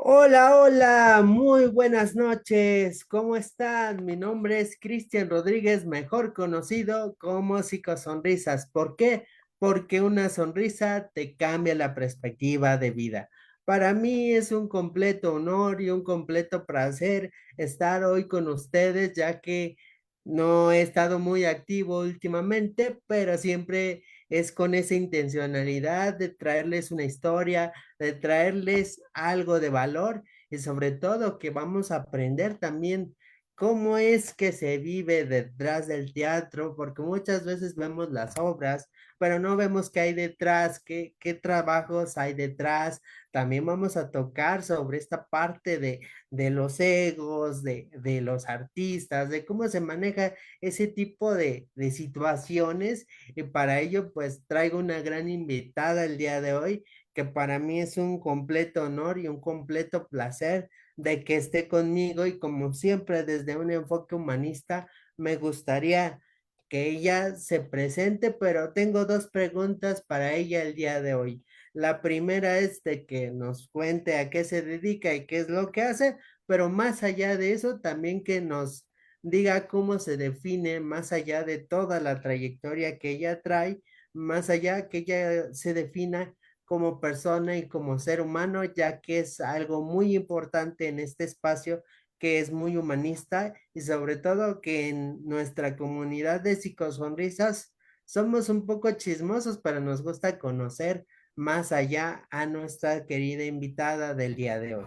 Hola, hola, muy buenas noches. ¿Cómo están? Mi nombre es Cristian Rodríguez, mejor conocido como Psicosonrisas. ¿Por qué? Porque una sonrisa te cambia la perspectiva de vida. Para mí es un completo honor y un completo placer estar hoy con ustedes, ya que no he estado muy activo últimamente, pero siempre es con esa intencionalidad de traerles una historia, de traerles algo de valor y sobre todo que vamos a aprender también cómo es que se vive detrás del teatro, porque muchas veces vemos las obras, pero no vemos qué hay detrás, qué trabajos hay detrás. También vamos a tocar sobre esta parte de los egos, de los artistas, de cómo se maneja ese tipo de situaciones. Y para ello, pues traigo una gran invitada el día de hoy que para mí es un completo honor y un completo placer de que esté conmigo y como siempre desde un enfoque humanista me gustaría que ella se presente, pero tengo dos preguntas para ella el día de hoy. La primera es de que nos cuente a qué se dedica y qué es lo que hace, pero más allá de eso, también que nos diga cómo se define más allá de toda la trayectoria que ella trae, más allá que ella se defina como persona y como ser humano, ya que es algo muy importante en este espacio que es muy humanista y sobre todo que en nuestra comunidad de psicosonrisas somos un poco chismosos, pero nos gusta conocer más allá a nuestra querida invitada del día de hoy.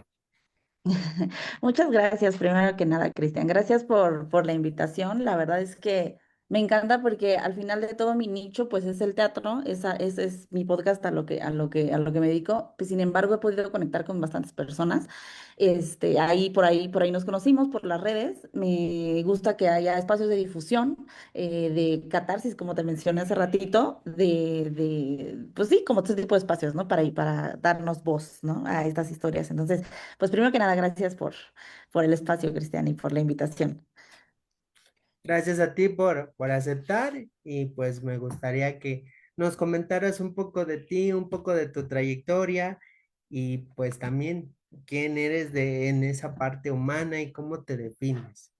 Muchas gracias, primero que nada, Cristian. Gracias por la invitación. La verdad es que me encanta porque al final de todo mi nicho, pues es el teatro, es mi podcast a lo que me dedico. Pues, sin embargo, he podido conectar con bastantes personas. Por ahí nos conocimos por las redes. Me gusta que haya espacios de difusión, de catarsis, como te mencioné hace ratito, pues sí, como este tipo de espacios, ¿no? Para darnos voz, ¿no? A estas historias. Entonces, pues primero que nada, gracias por el espacio, Cristian, y por la invitación. Gracias a ti por aceptar y pues me gustaría que nos comentaras un poco de ti, un poco de tu trayectoria y pues también quién eres en esa parte humana y cómo te defines.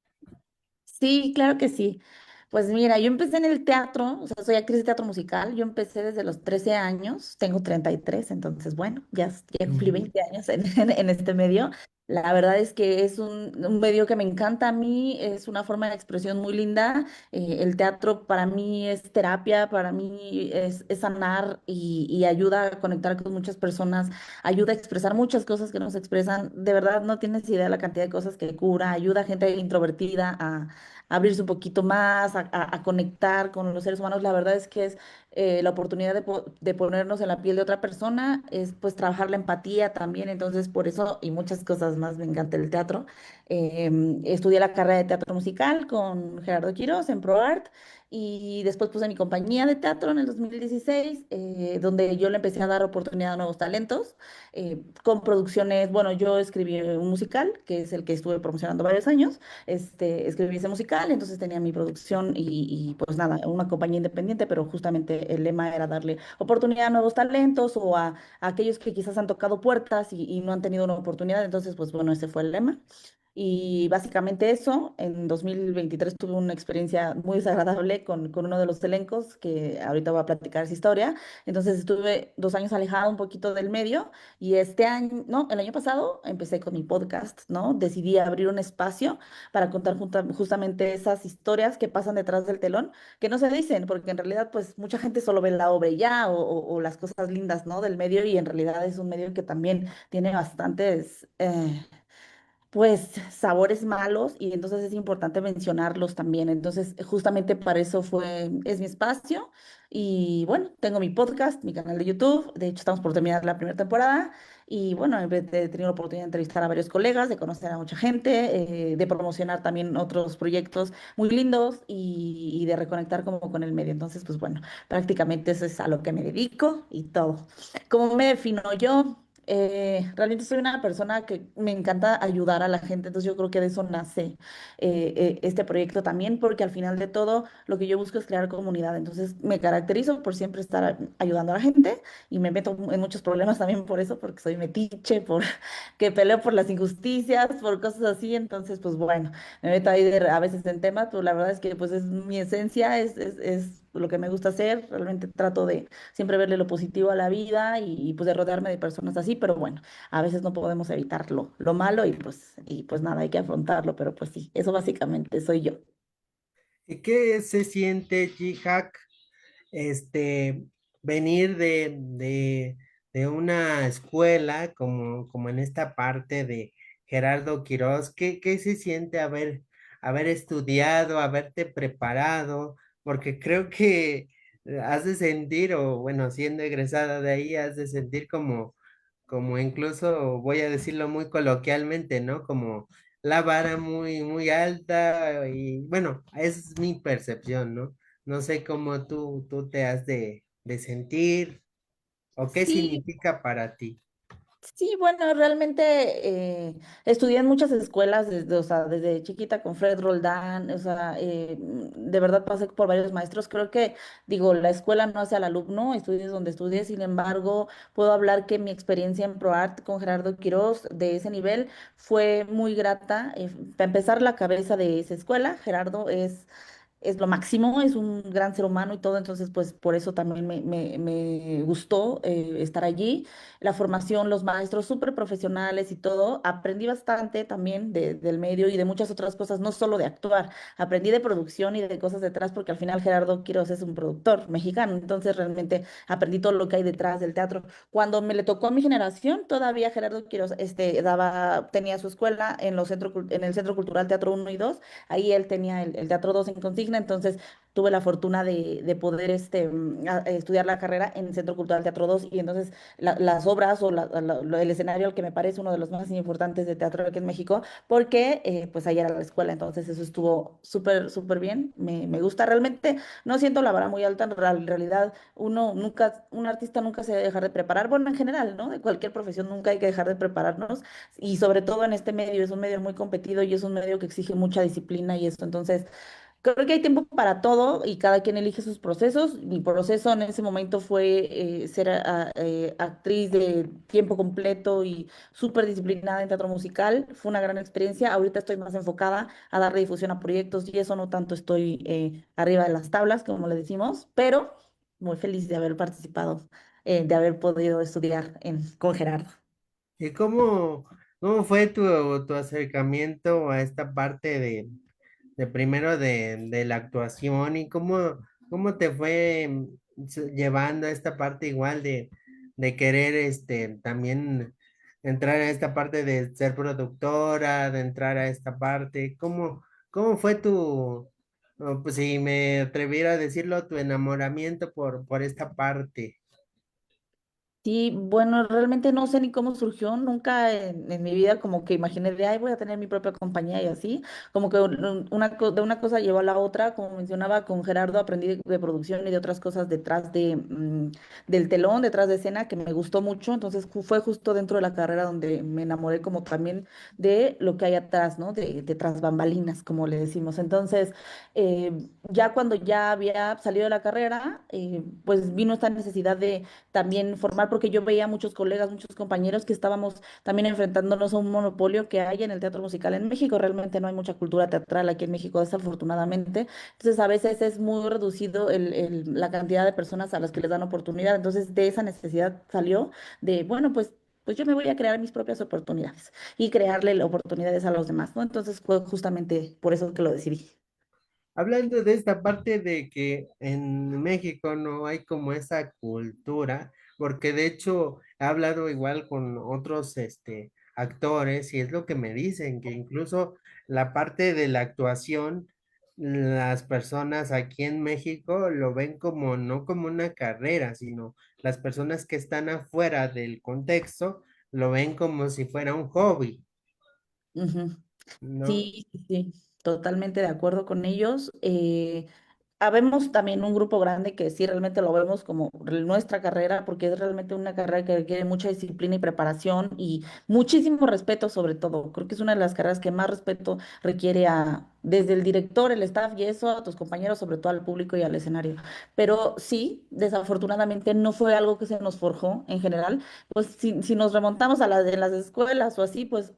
Sí, claro que sí. Pues mira, yo empecé en el teatro, o sea, soy actriz de teatro musical. Yo empecé desde los 13 años, tengo 33, entonces bueno, ya cumplí Ujú. 20 años en este medio. La verdad es que es un medio que me encanta a mí, es una forma de expresión muy linda. El teatro para mí es terapia, para mí es sanar y ayuda a conectar con muchas personas, ayuda a expresar muchas cosas que no se expresan. De verdad, no tienes idea la cantidad de cosas que cura, ayuda a gente introvertida abrirse un poquito más, a conectar con los seres humanos. La verdad es que es la oportunidad de ponernos en la piel de otra persona, es pues trabajar la empatía también. Entonces, por eso y muchas cosas más me encanta el teatro. Estudié la carrera de teatro musical con Gerardo Quirós en ProArt y después puse mi compañía de teatro en el 2016, donde yo le empecé a dar oportunidad a nuevos talentos, con producciones. Bueno, yo escribí un musical, que es el que estuve promocionando varios años. Escribí ese musical, entonces tenía mi producción y pues nada, una compañía independiente, pero justamente el lema era darle oportunidad a nuevos talentos o a aquellos que quizás han tocado puertas y no han tenido una oportunidad. Entonces, pues bueno, ese fue el lema. Y básicamente eso, en 2023 tuve una experiencia muy desagradable con uno de los elencos, que ahorita voy a platicar esa historia. Entonces estuve 2 años alejada un poquito del medio y este año, no, el año pasado empecé con mi podcast, ¿no? Decidí abrir un espacio para contar justamente esas historias que pasan detrás del telón, que no se dicen, porque en realidad pues mucha gente solo ve la obra y ya, o las cosas lindas, ¿no? Del medio, y en realidad es un medio que también tiene bastantes, pues sabores malos, y entonces es importante mencionarlos también. Entonces, justamente para eso es mi espacio. Y bueno, tengo mi podcast, mi canal de YouTube. De hecho, estamos por terminar la primera temporada. Y bueno, he tenido la oportunidad de entrevistar a varios colegas, de conocer a mucha gente, de promocionar también otros proyectos muy lindos y de reconectar como con el medio. Entonces, pues bueno, prácticamente eso es a lo que me dedico y todo. ¿Cómo me defino yo? Realmente soy una persona que me encanta ayudar a la gente, entonces yo creo que de eso nace este proyecto también, porque al final de todo lo que yo busco es crear comunidad, entonces me caracterizo por siempre estar ayudando a la gente y me meto en muchos problemas también por eso, porque soy metiche, por que peleo por las injusticias, por cosas así, entonces pues bueno, me meto ahí a veces en temas, pero la verdad es que pues es mi esencia, es lo que me gusta hacer, realmente trato de siempre verle lo positivo a la vida pues de rodearme de personas así, pero bueno, a veces no podemos evitar lo malo y pues nada, hay que afrontarlo, pero pues sí, eso básicamente soy yo. ¿Y qué se siente, Jihak, este, venir de una escuela como en esta parte de Gerardo Quirós? ¿Qué se siente haber estudiado, haberte preparado? Porque creo que has de sentir, o bueno, siendo egresada de ahí, has de sentir como incluso, voy a decirlo muy coloquialmente, ¿no? Como la vara muy alta y bueno, es mi percepción, ¿no? No sé cómo tú te has de sentir o qué Sí, significa para ti. sí, bueno, realmente estudié en muchas escuelas desde, o sea, desde chiquita con Fred Roldán, o sea, de verdad pasé por varios maestros. Creo que, digo, la escuela no hace al alumno, estudies donde estudies, sin embargo, puedo hablar que mi experiencia en ProArt con Gerardo Quirós de ese nivel fue muy grata. Para empezar, la cabeza de esa escuela, Gerardo es lo máximo, es un gran ser humano y todo, entonces pues por eso también me gustó estar allí. La formación, los maestros súper profesionales y todo, aprendí bastante también del medio y de muchas otras cosas, no solo de actuar, aprendí de producción y de cosas detrás, porque al final Gerardo Quiros es un productor mexicano, entonces realmente aprendí todo lo que hay detrás del teatro. Cuando me le tocó a mi generación, todavía Gerardo Quiros tenía su escuela en, en el Centro Cultural Teatro uno y 2. Ahí él tenía el Teatro 2 en consigna, entonces tuve la fortuna de poder estudiar la carrera en Centro Cultural Teatro 2 y entonces las obras o el escenario al que me parece uno de los más importantes de teatro aquí en México, porque pues ahí era la escuela, entonces eso estuvo súper, súper bien, me gusta realmente, no siento la vara muy alta, en realidad un artista nunca se debe dejar de preparar, bueno, en general, ¿no? De cualquier profesión nunca hay que dejar de prepararnos y sobre todo en este medio, es un medio muy competido y es un medio que exige mucha disciplina y esto. Entonces, creo que hay tiempo para todo y cada quien elige sus procesos. Mi proceso en ese momento fue ser actriz de tiempo completo y súper disciplinada en teatro musical. Fue una gran experiencia. Ahorita estoy más enfocada a darle difusión a proyectos y eso no tanto estoy arriba de las tablas, como le decimos, pero muy feliz de haber participado, de haber podido estudiar con Gerardo. ¿Y cómo fue tu acercamiento a esta parte de primero de la actuación y cómo te fue llevando a esta parte igual de querer también entrar a esta parte de ser productora, de entrar a esta parte? ¿Cómo fue pues si me atreviera a decirlo, tu enamoramiento por esta parte? Sí, bueno, realmente no sé ni cómo surgió, nunca en mi vida como que imaginé de, ay, voy a tener mi propia compañía y así, como que de una cosa llevó a la otra, como mencionaba con Gerardo, aprendí de producción y de otras cosas detrás del telón, detrás de escena, que me gustó mucho, entonces fue justo dentro de la carrera donde me enamoré como también de lo que hay atrás, ¿no? De tras bambalinas, como le decimos. Entonces, ya cuando ya había salido de la carrera, pues vino esta necesidad de también formar, porque yo veía muchos colegas, muchos compañeros que estábamos también enfrentándonos a un monopolio que hay en el teatro musical en México. Realmente no hay mucha cultura teatral aquí en México, desafortunadamente. Entonces, a veces es muy reducido la cantidad de personas a las que les dan oportunidad. Entonces, de esa necesidad salió de, bueno, pues yo me voy a crear mis propias oportunidades y crearle oportunidades a los demás, ¿no? Entonces fue justamente por eso que lo decidí. Hablando de esta parte de que en México no hay como esa cultura, porque de hecho he hablado igual con otros actores y es lo que me dicen, que incluso la parte de la actuación, las personas aquí en México lo ven como no como una carrera, sino las personas que están afuera del contexto lo ven como si fuera un hobby, Ujú. ¿no? Sí, sí, sí, totalmente de acuerdo con ellos. habemos también un grupo grande que sí realmente lo vemos como nuestra carrera, porque es realmente una carrera que requiere mucha disciplina y preparación y muchísimo respeto sobre todo. Creo que es una de las carreras que más respeto requiere desde el director, el staff y eso, a tus compañeros, sobre todo al público y al escenario. Pero sí, desafortunadamente no fue algo que se nos forjó en general. Pues si nos remontamos a de las escuelas o así, pues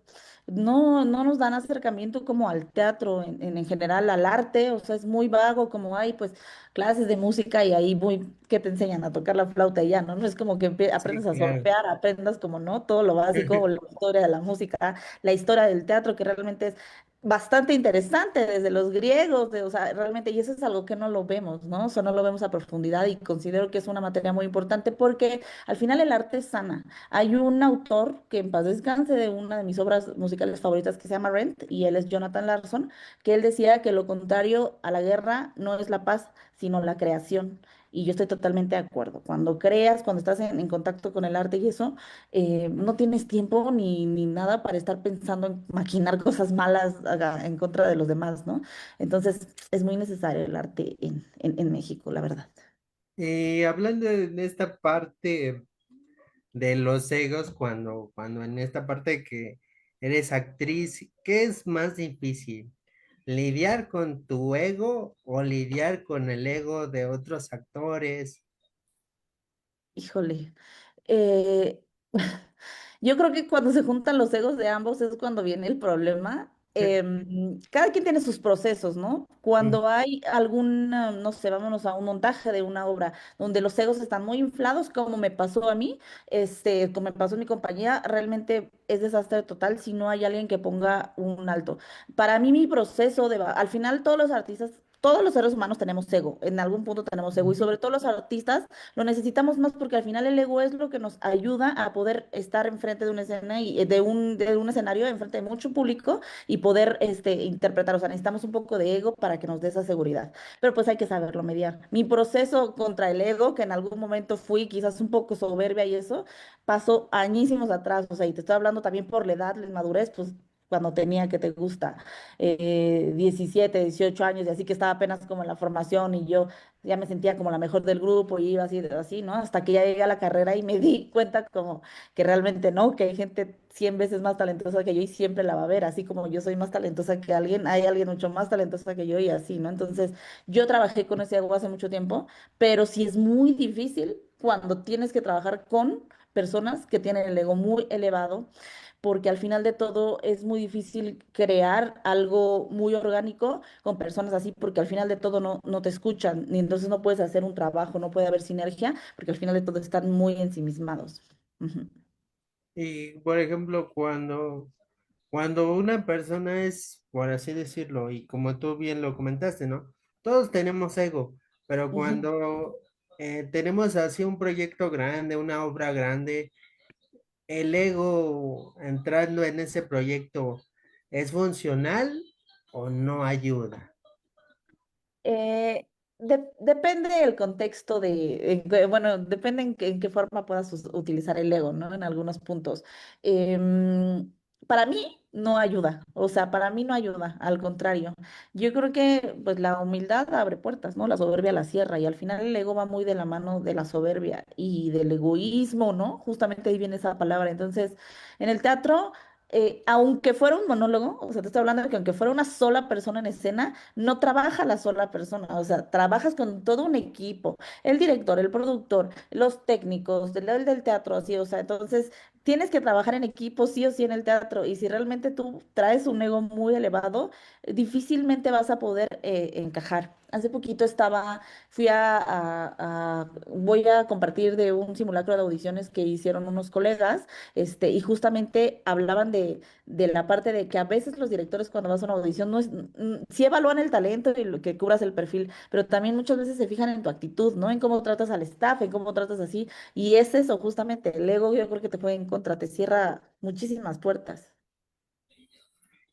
no nos dan acercamiento como al teatro, en general al arte, o sea, es muy vago, como hay pues clases de música y ahí muy, que te enseñan a tocar la flauta y ya, ¿no? No es como que Sí, aprendas a claro. solfear, aprendas como, ¿no? Todo lo básico, o la historia de la música, la historia del teatro, que realmente es bastante interesante desde los griegos, o sea, realmente, y eso es algo que no lo vemos, ¿no? O sea, no lo vemos a profundidad y considero que es una materia muy importante porque al final el arte sana. Hay un autor que en paz descanse de una de mis obras musicales favoritas que se llama Rent y él es Jonathan Larson, que él decía que lo contrario a la guerra no es la paz, sino la creación. Y yo estoy totalmente de acuerdo. Cuando creas, cuando estás en contacto con el arte y eso, no tienes tiempo ni nada para estar pensando en maquinar cosas malas en contra de los demás, ¿no? Entonces, es muy necesario el arte en México, la verdad. Y hablando de esta parte de los egos, cuando en esta parte que eres actriz, ¿qué es más difícil? ¿Lidiar con tu ego o lidiar con el ego de otros actores? Híjole. Eh, yo creo que cuando se juntan los egos de ambos es cuando viene el problema. Cada quien tiene sus procesos, ¿no? Mm. Cuando hay no sé, vámonos a un montaje de una obra donde los egos están muy inflados, como me pasó a mí, como me pasó a mi compañía, realmente es desastre total si no hay alguien que ponga un alto. Para mí, mi proceso al final todos los artistas, todos los seres humanos tenemos ego, en algún punto tenemos ego, y Ujú. sobre todo los artistas lo necesitamos más porque al final el ego es lo que nos ayuda a poder estar enfrente de una escena y de un escenario enfrente de mucho público y poder interpretar. O sea, necesitamos un poco de ego para que nos dé esa seguridad. Pero pues hay que saberlo mediar. Mi proceso contra el ego, que en algún momento fui quizás un poco soberbia y eso, pasó añísimos atrás. O sea, y te estoy hablando también por la edad, la inmadurez, pues cuando tenía que te gusta 17, 18 años y así que estaba apenas como en la formación y yo ya me sentía como la mejor del grupo y iba así, ¿no? Hasta que ya llegué a la carrera y me di cuenta como que realmente no, que hay gente 100 veces más talentosa que yo y siempre la va a ver, así como yo soy más talentosa que alguien, hay alguien mucho más talentosa que yo y así, ¿no? Entonces, yo trabajé con ese ego hace mucho tiempo, pero sí es muy difícil cuando tienes que trabajar con personas que tienen el ego muy elevado porque al final de todo es muy difícil crear algo muy orgánico con personas así, porque al final de todo no te escuchan, ni entonces no puedes hacer un trabajo, no puede haber sinergia, porque al final de todo están muy ensimismados. Ujú. Y por ejemplo, cuando una persona es, por así decirlo, y como tú bien lo comentaste, ¿no? Todos tenemos ego, pero Ujú. cuando tenemos así un proyecto grande, una obra grande, el ego entrando en ese proyecto, ¿es funcional o no ayuda? Depende del contexto bueno, depende en qué forma puedas utilizar el ego, ¿no? En algunos puntos. Para mí no ayuda, o sea, para mí no ayuda, al contrario. Yo creo que pues la humildad abre puertas, ¿no? La soberbia la cierra y al final el ego va muy de la mano de la soberbia y del egoísmo, ¿no? Justamente ahí viene esa palabra. Entonces, en el teatro... aunque fuera un monólogo, o sea, te estoy hablando de que aunque fuera una sola persona en escena, no trabaja la sola persona, o sea, trabajas con todo un equipo, el director, el productor, los técnicos, del teatro, así, o sea, entonces tienes que trabajar en equipo sí o sí en el teatro y si realmente tú traes un ego muy elevado, difícilmente vas a poder encajar. Hace poquito voy a compartir de un simulacro de audiciones que hicieron unos colegas, y justamente hablaban de la parte de que a veces los directores cuando vas a una audición no es, sí evalúan el talento y lo que cubras el perfil, pero también muchas veces se fijan en tu actitud, ¿no? En cómo tratas al staff, en cómo tratas así, y es eso justamente, el ego yo creo que te puede en contra, te cierra muchísimas puertas.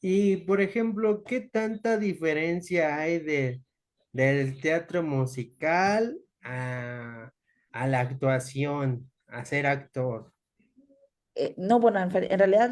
Y por ejemplo, ¿qué tanta diferencia hay del teatro musical a la actuación, a ser actor? No, bueno, en realidad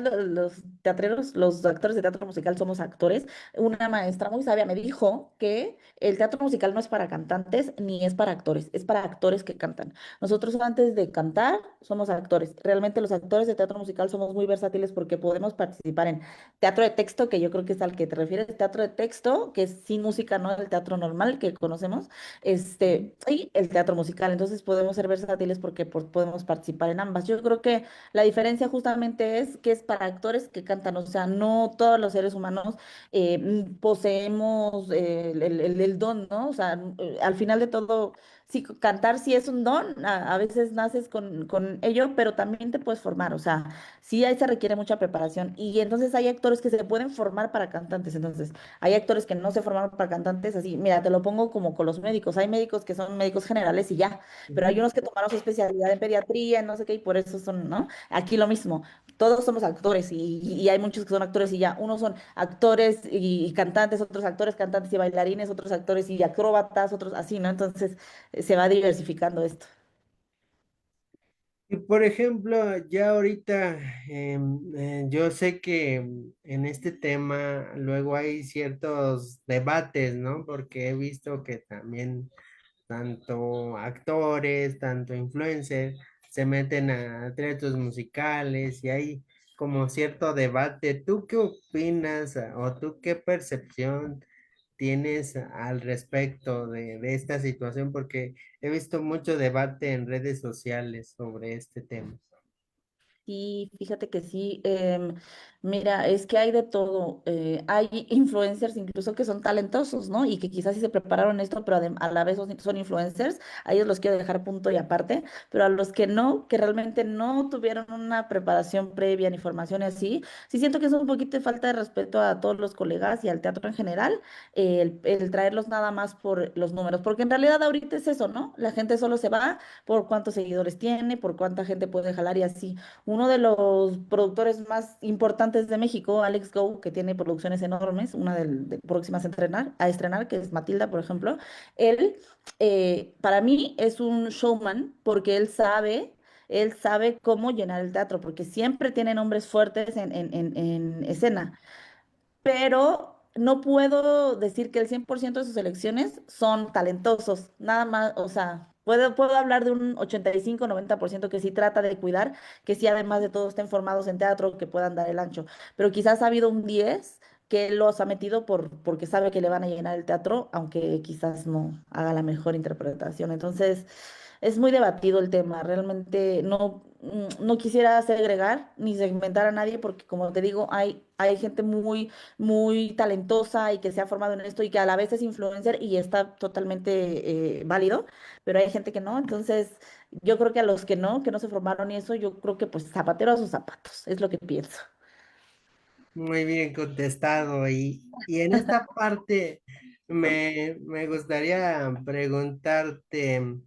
teatreros, los actores de teatro musical somos actores. Una maestra muy sabia me dijo que el teatro musical no es para cantantes ni es para actores, es para actores que cantan. Nosotros antes de cantar somos actores. Realmente los actores de teatro musical somos muy versátiles porque podemos participar en teatro de texto, que yo creo que es al que te refieres, teatro de texto, que es sin música, no el teatro normal que conocemos, y el teatro musical. Entonces podemos ser versátiles porque podemos participar en ambas. Yo creo que la diferencia justamente es que es para actores que cantan, o sea, no todos los seres humanos poseemos el don, ¿no? O sea, al final de todo, sí, cantar sí es un don, a veces naces con ello, pero también te puedes formar, o sea, sí ahí se requiere mucha preparación y entonces hay actores que se pueden formar para cantantes, entonces hay actores que no se formaron para cantantes, así, mira, te lo pongo como con los médicos, hay médicos que son médicos generales y ya, pero hay Ujú. unos que tomaron su especialidad en pediatría, en no sé qué, y por eso son, ¿no? Aquí lo mismo, todos somos actores y hay muchos que son actores y ya, unos son actores y cantantes, otros actores, cantantes y bailarines, otros actores y acróbatas, otros así, ¿no? Entonces se va diversificando esto. Y por ejemplo, ya ahorita yo sé que en este tema luego hay ciertos debates, ¿no? Porque he visto que también tanto actores, tanto influencers se meten a teatros musicales y hay como cierto debate. ¿Tú qué opinas o tú qué percepción tienes al respecto de esta situación? Porque he visto mucho debate en redes sociales sobre este tema. Sí, fíjate que sí. Mira, es que hay de todo. Hay influencers incluso que son talentosos, ¿no? Y que quizás sí se prepararon esto, pero a la vez son influencers. A ellos los quiero dejar punto y aparte. Pero a los que no, que realmente no tuvieron una preparación previa ni formación y así, sí siento que es un poquito de falta de respeto a todos los colegas y al teatro en general, el traerlos nada más por los números. Porque en realidad ahorita es eso, ¿no? La gente solo se va por cuántos seguidores tiene, por cuánta gente puede jalar y así. Uno de los productores más importantes de México, Alex Go, que tiene producciones enormes, una de próximas a estrenar, que es Matilda, por ejemplo, él, para mí, es un showman porque él sabe cómo llenar el teatro, porque siempre tiene nombres fuertes en escena, pero no puedo decir que el 100% de sus elecciones son talentosos, nada más, o sea, puedo hablar de un 85-90% que sí trata de cuidar, que sí además de todo estén formados en teatro, que puedan dar el ancho, pero quizás ha habido un 10 que él los ha metido porque sabe que le van a llenar el teatro, aunque quizás no haga la mejor interpretación. Entonces, es muy debatido el tema, realmente no quisiera segregar ni segmentar a nadie porque como te digo, hay gente muy talentosa y que se ha formado en esto y que a la vez es influencer y está totalmente válido, pero hay gente que no, entonces yo creo que a los que no se formaron y eso, yo creo que pues zapatero a sus zapatos, es lo que pienso. Muy bien contestado. Y en esta parte me gustaría preguntarte,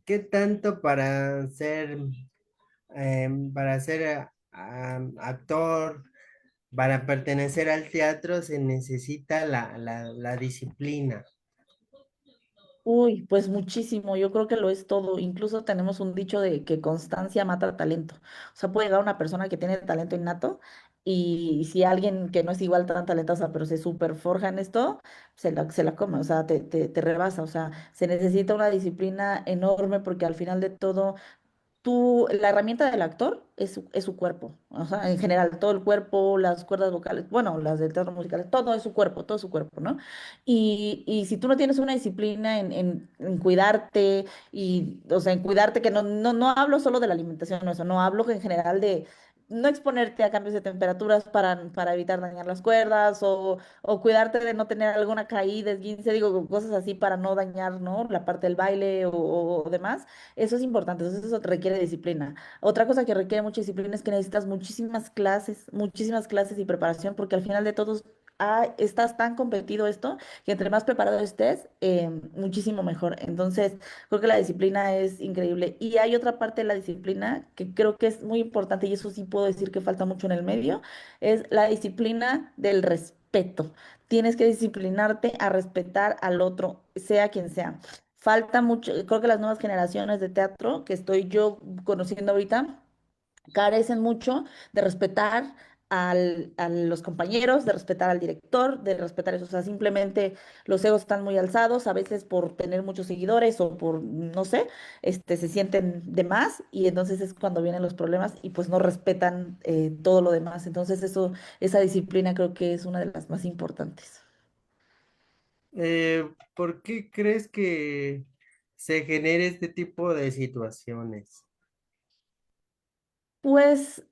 ¿qué tanto para ser actor, para pertenecer al teatro se necesita la disciplina? Uy, pues muchísimo, yo creo que lo es todo. Incluso tenemos un dicho de que constancia mata talento. O sea, puede llegar una persona que tiene talento innato y si alguien que no es igual tan talentosa, pero se super forja en esto, se la come, o sea, te rebasa. O sea, se necesita una disciplina enorme porque al final de todo la herramienta del actor es su cuerpo, o sea, en general, todo el cuerpo, las cuerdas vocales, bueno, las del teatro musical, todo es su cuerpo, ¿no? Y si tú no tienes una disciplina en cuidarte, o sea, en cuidarte, que no hablo solo de la alimentación, no, eso, no hablo en general de no exponerte a cambios de temperaturas para evitar dañar las cuerdas, o cuidarte de no tener alguna caída, esguince, digo, cosas así para no dañar, ¿no? La parte del baile o demás. Eso es importante, entonces eso requiere disciplina. Otra cosa que requiere mucha disciplina es que necesitas muchísimas clases y preparación, porque al final de todos estás tan competido esto que entre más preparado estés, muchísimo mejor. Entonces, creo que la disciplina es increíble. Y hay otra parte de la disciplina que creo que es muy importante, y eso sí puedo decir que falta mucho en el medio, es la disciplina del respeto. Tienes que disciplinarte a respetar al otro, sea quien sea. Falta mucho, creo que las nuevas generaciones de teatro que estoy yo conociendo ahorita carecen mucho de respetar a los compañeros, de respetar al director, de respetar eso. O sea, simplemente los egos están muy alzados, a veces por tener muchos seguidores o por, no sé, se sienten de más y entonces es cuando vienen los problemas y pues no respetan todo lo demás. Entonces eso, esa disciplina creo que es una de las más importantes. ¿Por qué crees que se genere este tipo de situaciones? Pues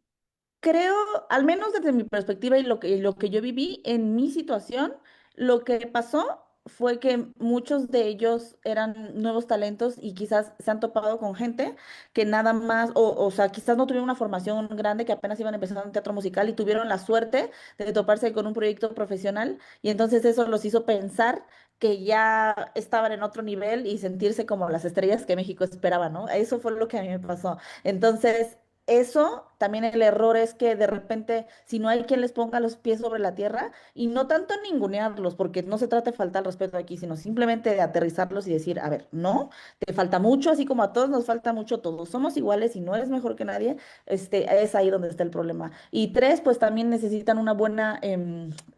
creo, al menos desde mi perspectiva y lo que yo viví en mi situación, lo que pasó fue que muchos de ellos eran nuevos talentos y quizás se han topado con gente que nada más, o sea, quizás no tuvieron una formación grande, que apenas iban empezando en teatro musical y tuvieron la suerte de toparse con un proyecto profesional y entonces eso los hizo pensar que ya estaban en otro nivel y sentirse como las estrellas que México esperaba, ¿no? Eso fue lo que a mí me pasó. Entonces, eso, también el error es que de repente, si no hay quien les ponga los pies sobre la tierra, y no tanto ningunearlos, porque no se trata de faltar al respeto aquí, sino simplemente de aterrizarlos y decir, a ver, no, te falta mucho, así como a todos nos falta mucho, todos somos iguales y no eres mejor que nadie, es ahí donde está el problema. Y tres, pues también necesitan una buena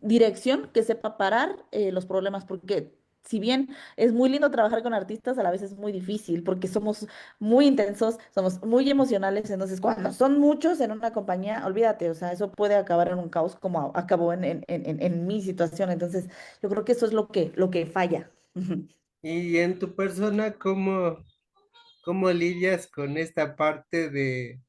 dirección que sepa parar los problemas, porque si bien es muy lindo trabajar con artistas, a la vez es muy difícil, porque somos muy intensos, somos muy emocionales, entonces cuando son muchos en una compañía, olvídate, o sea, eso puede acabar en un caos como acabó en mi situación, entonces yo creo que eso es lo que falla. Ujú. Y en tu persona, ¿cómo lidias con esta parte de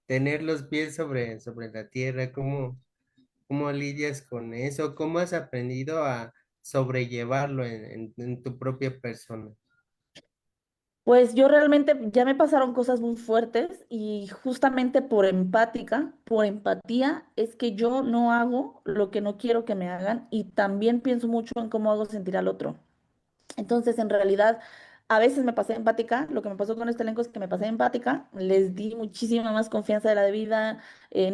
tener los pies sobre la tierra? ¿Cómo lidias con eso? ¿Cómo has aprendido a sobrellevarlo en tu propia persona? Pues yo realmente ya me pasaron cosas muy fuertes y justamente por empática, por empatía, es que yo no hago lo que no quiero que me hagan y también pienso mucho en cómo hago sentir al otro. Entonces, en realidad, a veces me pasé empática. Lo que me pasó con este elenco es que me pasé empática. Les di muchísima más confianza de la debida.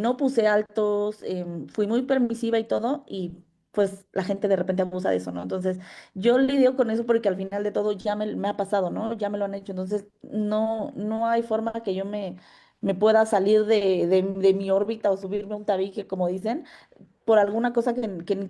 No puse altos. Fui muy permisiva y todo. Y pues la gente de repente abusa de eso, ¿no? Entonces, yo lidio con eso porque al final de todo ya me ha pasado, ¿no? Ya me lo han hecho. Entonces, no hay forma que yo me pueda salir de mi órbita o subirme a un tabique, como dicen por alguna cosa que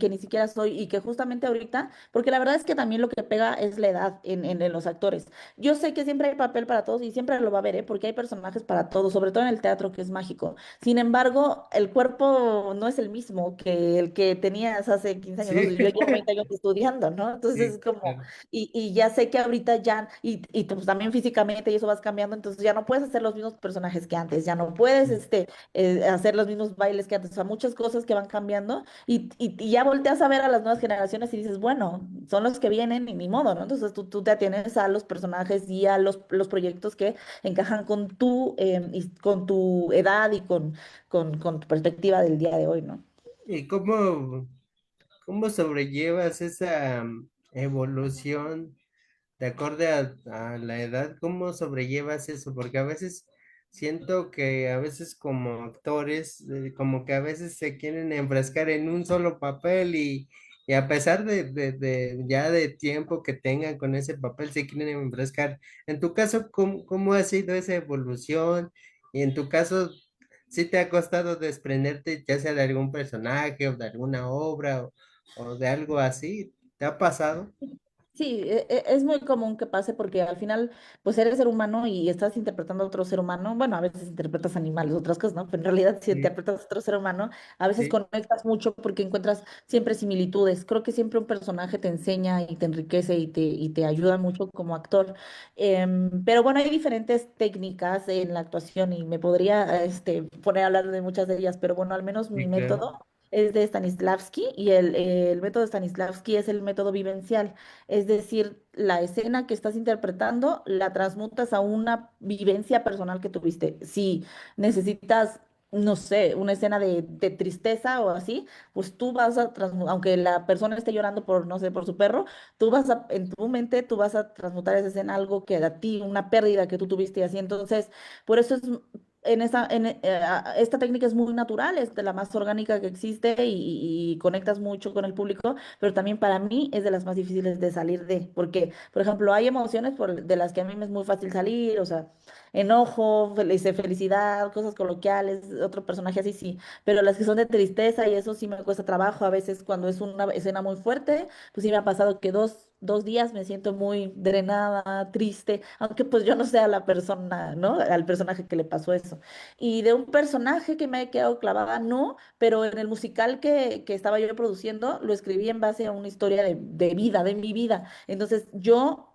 ni siquiera soy y que justamente ahorita, porque la verdad es que también lo que pega es la edad en los actores. Yo sé que siempre hay papel para todos y siempre lo va a haber, ¿eh? Porque hay personajes para todos, sobre todo en el teatro que es mágico. Sin embargo, el cuerpo no es el mismo que el que tenías hace 15 años, ¿no? Sí, Yo llevo 20 años estudiando, ¿no? Entonces sí, es como, claro. y ya sé que ahorita ya, y pues también físicamente y eso vas cambiando, entonces ya no puedes hacer los mismos personajes que antes, ya no puedes, hacer los mismos bailes que antes, o sea, muchas cosas que van cambiando y ya volteas a ver a las nuevas generaciones y dices, bueno, son los que vienen y ni modo, ¿no? Entonces tú te atienes a los personajes y a los proyectos que encajan con con tu edad y con tu perspectiva del día de hoy, ¿no? ¿Y cómo sobrellevas esa evolución de acorde a la edad? ¿Cómo sobrellevas eso? Porque a veces siento que a veces como actores, como que a veces se quieren enfrascar en un solo papel y a pesar de ya de tiempo que tengan con ese papel, se quieren enfrascar. En tu caso, ¿cómo ha sido esa evolución? Y en tu caso, ¿sí te ha costado desprenderte ya sea de algún personaje o de alguna obra o de algo así? ¿Te ha pasado? Sí, es muy común que pase porque al final, pues eres ser humano y estás interpretando a otro ser humano. Bueno, a veces interpretas animales, otras cosas, ¿no? Pero en realidad, si Sí, interpretas a otro ser humano, a veces sí. conectas mucho porque encuentras siempre similitudes. Creo que siempre un personaje te enseña y te enriquece y te ayuda mucho como actor. Pero bueno, hay diferentes técnicas en la actuación y me podría poner a hablar de muchas de ellas, pero bueno, al menos mi Sí, claro. método es de Stanislavski y el método de Stanislavski es el método vivencial. Es decir, la escena que estás interpretando la transmutas a una vivencia personal que tuviste. Si necesitas, no sé, una escena de tristeza o así, pues tú vas a transmutar, aunque la persona esté llorando por, no sé, por su perro, tú vas a, en tu mente, tú vas a transmutar esa escena a algo que a ti, una pérdida que tú tuviste y así. Entonces, por eso es esta técnica es muy natural, es de la más orgánica que existe y conectas mucho con el público, pero también para mí es de las más difíciles de salir de, porque, por ejemplo, hay emociones de las que a mí me es muy fácil salir, o sea, enojo, felicidad, cosas coloquiales, otro personaje así sí, pero las que son de tristeza y eso sí me cuesta trabajo, a veces cuando es una escena muy fuerte, pues sí me ha pasado que dos días me siento muy drenada, triste, aunque pues yo no sea la persona, ¿no? Al personaje que le pasó eso. Y de un personaje que me he quedado clavada, no, pero en el musical que estaba yo produciendo, lo escribí en base a una historia de vida, de mi vida. Entonces yo,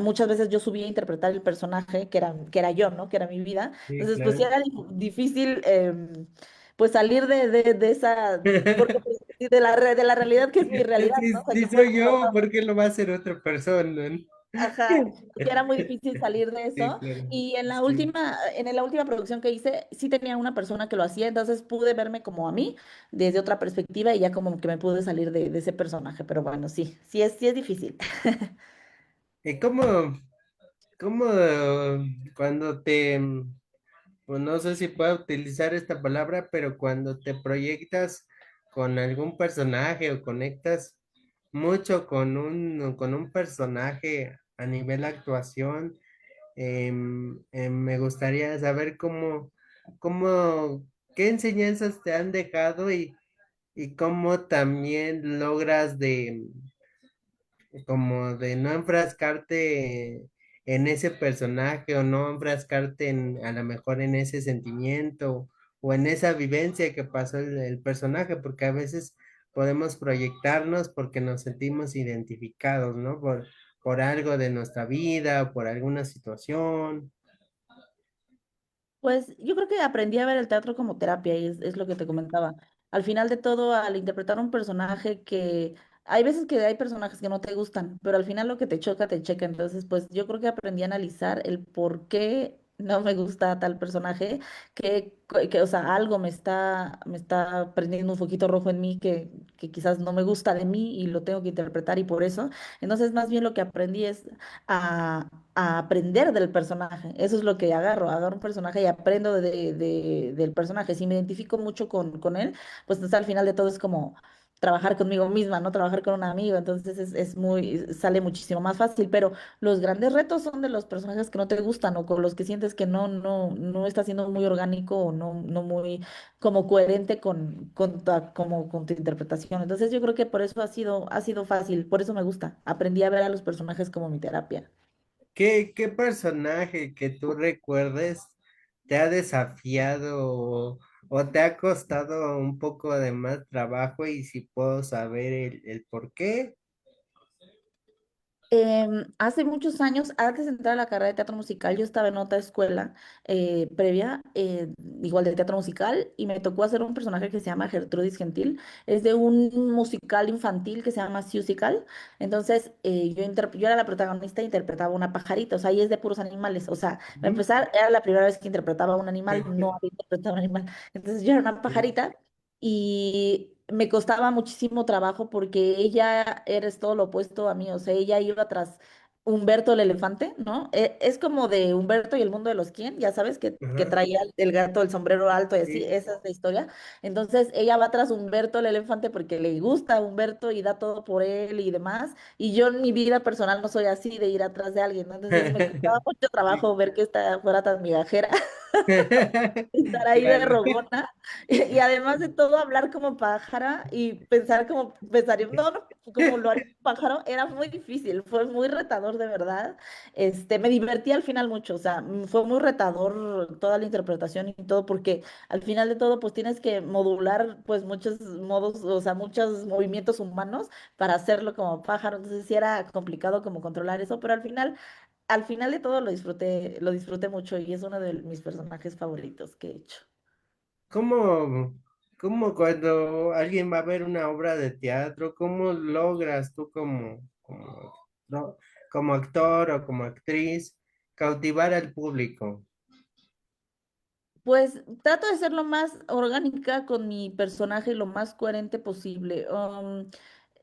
muchas veces yo subía a interpretar el personaje que era yo, ¿no? Que era mi vida. Sí, Entonces, pues sí claro. era difícil, pues salir de esa, porque pues, sí, de la realidad que es mi realidad, ¿no? Si, O sea, si que fue soy como yo, yo. ¿por qué lo va a hacer otra persona? ¿No? Ajá, y era muy difícil salir de Sí, eso. claro. Y Sí. en la última producción que hice, sí tenía una persona que lo hacía, entonces pude verme como a mí desde otra perspectiva y ya como que me pude salir de ese personaje. Pero bueno, sí es difícil. ¿Y cómo cuando pues no sé si puedo utilizar esta palabra, pero cuando te proyectas con algún personaje o conectas mucho con un personaje a nivel actuación, me gustaría saber cómo, qué enseñanzas te han dejado y cómo también logras como de no enfrascarte en ese personaje o no enfrascarte a lo mejor en ese sentimiento o en esa vivencia que pasó el personaje, porque a veces podemos proyectarnos porque nos sentimos identificados, ¿no? Por algo de nuestra vida, por alguna situación. Pues yo creo que aprendí a ver el teatro como terapia y es lo que te comentaba. Al final de todo, al interpretar un personaje que hay veces que hay personajes que no te gustan, pero al final lo que te choca, te checa. Entonces, pues yo creo que aprendí a analizar el por qué no me gusta tal personaje, o sea, algo me está prendiendo un foquito rojo en mí que quizás no me gusta de mí y lo tengo que interpretar y por eso. Entonces, más bien lo que aprendí es a aprender del personaje. Eso es lo que agarro un personaje y aprendo del personaje. Si me identifico mucho con él, pues entonces, al final de todo es como trabajar conmigo misma, no trabajar con un amigo, entonces sale muchísimo más fácil, pero los grandes retos son de los personajes que no te gustan o con los que sientes que no está siendo muy orgánico o no muy como coherente con tu interpretación. Entonces yo creo que por eso ha sido fácil, por eso me gusta. Aprendí a ver a los personajes como mi terapia. ¿Qué personaje que tú recuerdes te ha desafiado o te ha costado un poco de más trabajo y si puedo saber el por qué? Hace muchos años, antes de entrar a la carrera de teatro musical, yo estaba en otra escuela previa, igual de teatro musical, y me tocó hacer un personaje que se llama Gertrudis Gentil. Es de un musical infantil que se llama Musical. Entonces, yo era la protagonista e interpretaba una pajarita, o sea, y es de puros animales. O sea, para Ujú. empezar, era la primera vez que interpretaba un animal, no había interpretado un animal. Entonces, yo era una pajarita y me costaba muchísimo trabajo porque ella eres todo lo opuesto a mí, o sea, ella iba tras Humberto el elefante, ¿no? Es como de Humberto y el mundo de los quién, ya sabes, que Ajá. traía el gato, el sombrero alto y así, Sí. esa es la historia. Entonces ella va tras Humberto el elefante porque le gusta a Humberto y da todo por él y demás, y yo en mi vida personal no soy así de ir atrás de alguien, ¿no? Entonces me costaba mucho Sí. trabajo ver que esta fuera tan migajera estar ahí de Claro. rogona y además de todo hablar como pájara y pensar como pensaría, no, como lo haría un pájaro, era muy difícil, fue muy retador de verdad. Me divertí al final mucho, o sea, fue muy retador toda la interpretación y todo porque al final de todo pues tienes que modular pues muchos modos, o sea, muchos movimientos humanos para hacerlo como pájaro, entonces sí era complicado como controlar eso, pero al final de todo lo disfruté mucho y es uno de mis personajes favoritos que he hecho. ¿Cómo, cómo cuando alguien va a ver una obra de teatro, cómo logras tú no, como actor o como actriz cautivar al público? Pues trato de ser lo más orgánica con mi personaje y lo más coherente posible.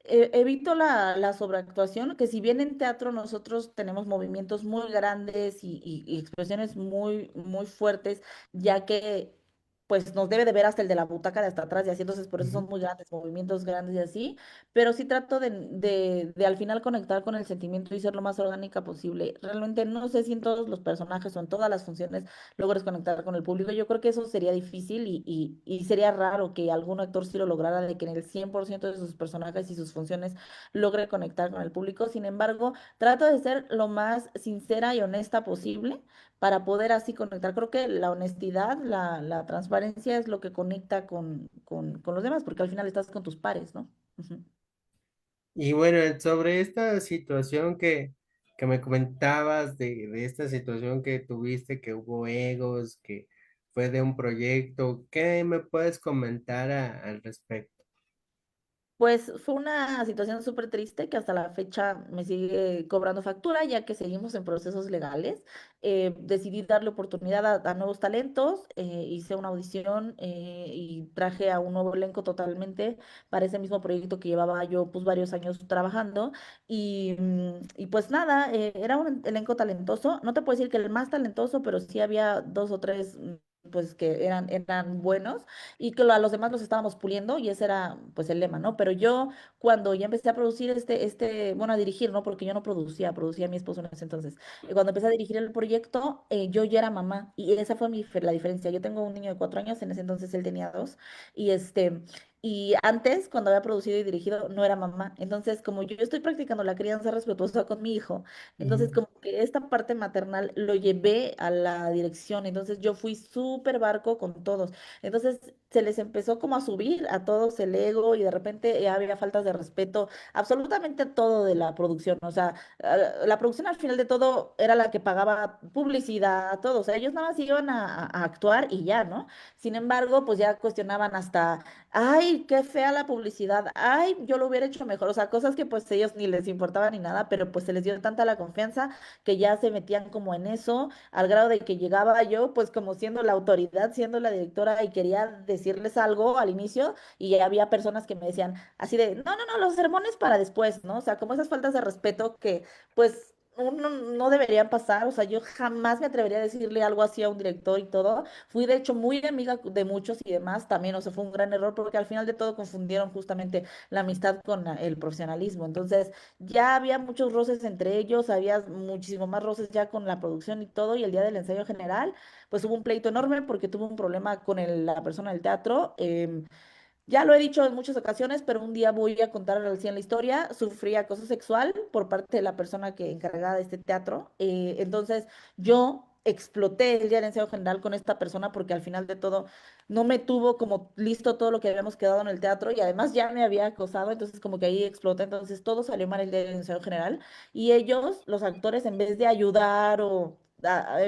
evito la sobreactuación, que si bien en teatro nosotros tenemos movimientos muy grandes y expresiones muy fuertes, ya que pues nos debe de ver hasta el de la butaca de hasta atrás y así, entonces por eso Ujú. son muy grandes, movimientos grandes y así, pero sí trato de al final conectar con el sentimiento y ser lo más orgánica posible. Realmente no sé si en todos los personajes o en todas las funciones logres conectar con el público. Yo creo que eso sería difícil y sería raro que algún actor sí lo lograra, de que en el 100% de sus personajes y sus funciones logre conectar con el público. Sin embargo, trato de ser lo más sincera y honesta posible para poder así conectar. Creo que la honestidad, la transparencia es lo que conecta con los demás, porque al final estás con tus pares, ¿no? Ujú. Y bueno, sobre esta situación que me comentabas de esta situación que tuviste, que hubo egos, que fue de un proyecto, ¿qué me puedes comentar al respecto? Pues fue una situación súper triste que hasta la fecha me sigue cobrando factura, ya que seguimos en procesos legales. Decidí darle oportunidad a nuevos talentos, hice una audición y traje a un nuevo elenco totalmente para ese mismo proyecto que llevaba yo pues varios años trabajando. Y pues nada, era un elenco talentoso. No te puedo decir que el más talentoso, pero sí había dos o tres pues que eran buenos y que a los demás los estábamos puliendo y ese era pues el lema, ¿no? Pero yo cuando ya empecé a producir bueno, a dirigir, ¿no? Porque yo no producía, producía a mi esposo en ese entonces. Y cuando empecé a dirigir el proyecto, yo ya era mamá y esa fue la diferencia. Yo tengo un niño de 4 años, en ese entonces él tenía dos y Y antes, cuando había producido y dirigido, no era mamá. Entonces, como yo estoy practicando la crianza respetuosa con mi hijo, entonces Ujú. como que esta parte maternal lo llevé a la dirección. Entonces, yo fui súper barco con todos. Entonces se les empezó como a subir a todos el ego y de repente había faltas de respeto absolutamente a todo de la producción. O sea, la producción al final de todo era la que pagaba publicidad, todo. O sea, ellos nada más iban a actuar y ya, ¿no? Sin embargo, pues ya cuestionaban hasta, ay, qué fea la publicidad, ay, yo lo hubiera hecho mejor. O sea, cosas que pues ellos ni les importaba ni nada, pero pues se les dio tanta la confianza que ya se metían como en eso al grado de que llegaba yo, pues como siendo la autoridad, siendo la directora y quería decirles algo al inicio y ya había personas que me decían así de, no, no, no, los sermones para después, ¿no? O sea, como esas faltas de respeto que pues uno no deberían pasar, o sea, yo jamás me atrevería a decirle algo así a un director y todo. Fui de hecho muy amiga de muchos y demás también, o sea, fue un gran error porque al final de todo confundieron justamente la amistad con el profesionalismo. Entonces, ya había muchos roces entre ellos, había muchísimo más roces ya con la producción y todo, y el día del ensayo general, pues hubo un pleito enorme porque tuvo un problema con la persona del teatro. Ya lo he dicho en muchas ocasiones, pero un día voy a contar al 100 la historia. Sufrí acoso sexual por parte de la persona que encargada de este teatro. Entonces, yo exploté el día del ensayo general con esta persona porque al final de todo no me tuvo como listo todo lo que habíamos quedado en el teatro y además ya me había acosado, entonces como que ahí exploté, entonces todo salió mal el día del ensayo general y ellos, los actores, en vez de ayudar o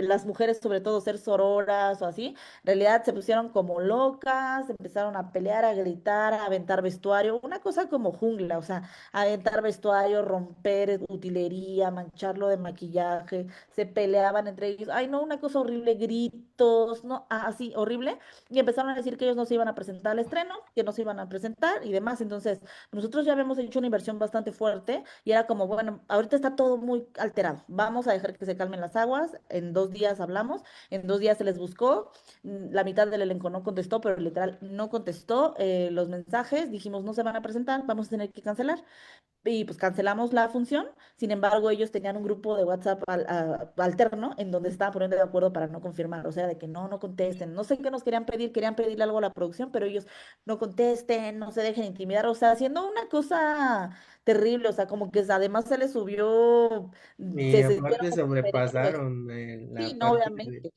las mujeres sobre todo ser sororas o así, en realidad se pusieron como locas, empezaron a pelear, a gritar, a aventar vestuario, una cosa como jungla, o sea, aventar vestuario, romper utilería, mancharlo de maquillaje, se peleaban entre ellos, ay no, una cosa horrible, gritos, no, así, horrible, y empezaron a decir que ellos no se iban a presentar al estreno, que no se iban a presentar y demás, entonces nosotros ya habíamos hecho una inversión bastante fuerte y era como, bueno, ahorita está todo muy alterado, vamos a dejar que se calmen las aguas, en 2 días hablamos, en 2 días se les buscó, la mitad del elenco no contestó, pero literal no contestó los mensajes. Dijimos, no se van a presentar, vamos a tener que cancelar. Y pues cancelamos la función. Sin embargo, ellos tenían un grupo de WhatsApp alterno en donde estaban poniendo de acuerdo para no confirmar. O sea, de que no, no contesten. No sé qué nos querían pedirle algo a la producción, pero ellos no contesten, no se dejen intimidar. O sea, haciendo una cosa terrible. O sea, como que además se les subió, Y se sintieron aparte como inferiores. sobrepasaron Sí, la no, parte obviamente.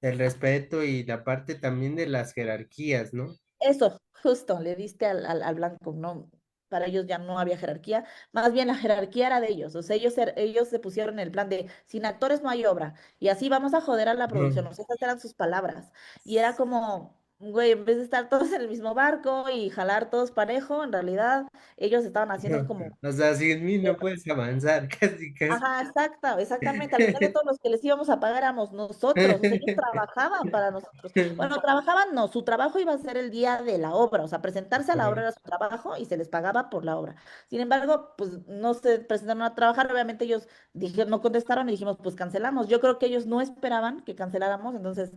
del respeto y la parte también de las jerarquías, ¿no? Eso, justo, le diste al blanco, ¿no? Para ellos ya no había jerarquía, más bien la jerarquía era de ellos, o sea, ellos se pusieron en el plan de, sin actores no hay obra, y así vamos a joder a la producción, Ujú. o sea, esas eran sus palabras, y era como, güey, en vez de estar todos en el mismo barco y jalar todos parejo, en realidad ellos estaban haciendo como. O sea, sin mí no puedes avanzar, casi, casi. Ajá, exactamente. Al final de todos los que les íbamos a pagar éramos nosotros, o sea, ellos trabajaban para nosotros. Bueno, trabajaban, no, su trabajo iba a ser el día de la obra, o sea, presentarse a la obra era su trabajo y se les pagaba por la obra. Sin embargo, pues no se presentaron a trabajar, obviamente ellos dijeron, no contestaron y dijimos, pues cancelamos. Yo creo que ellos no esperaban que canceláramos, entonces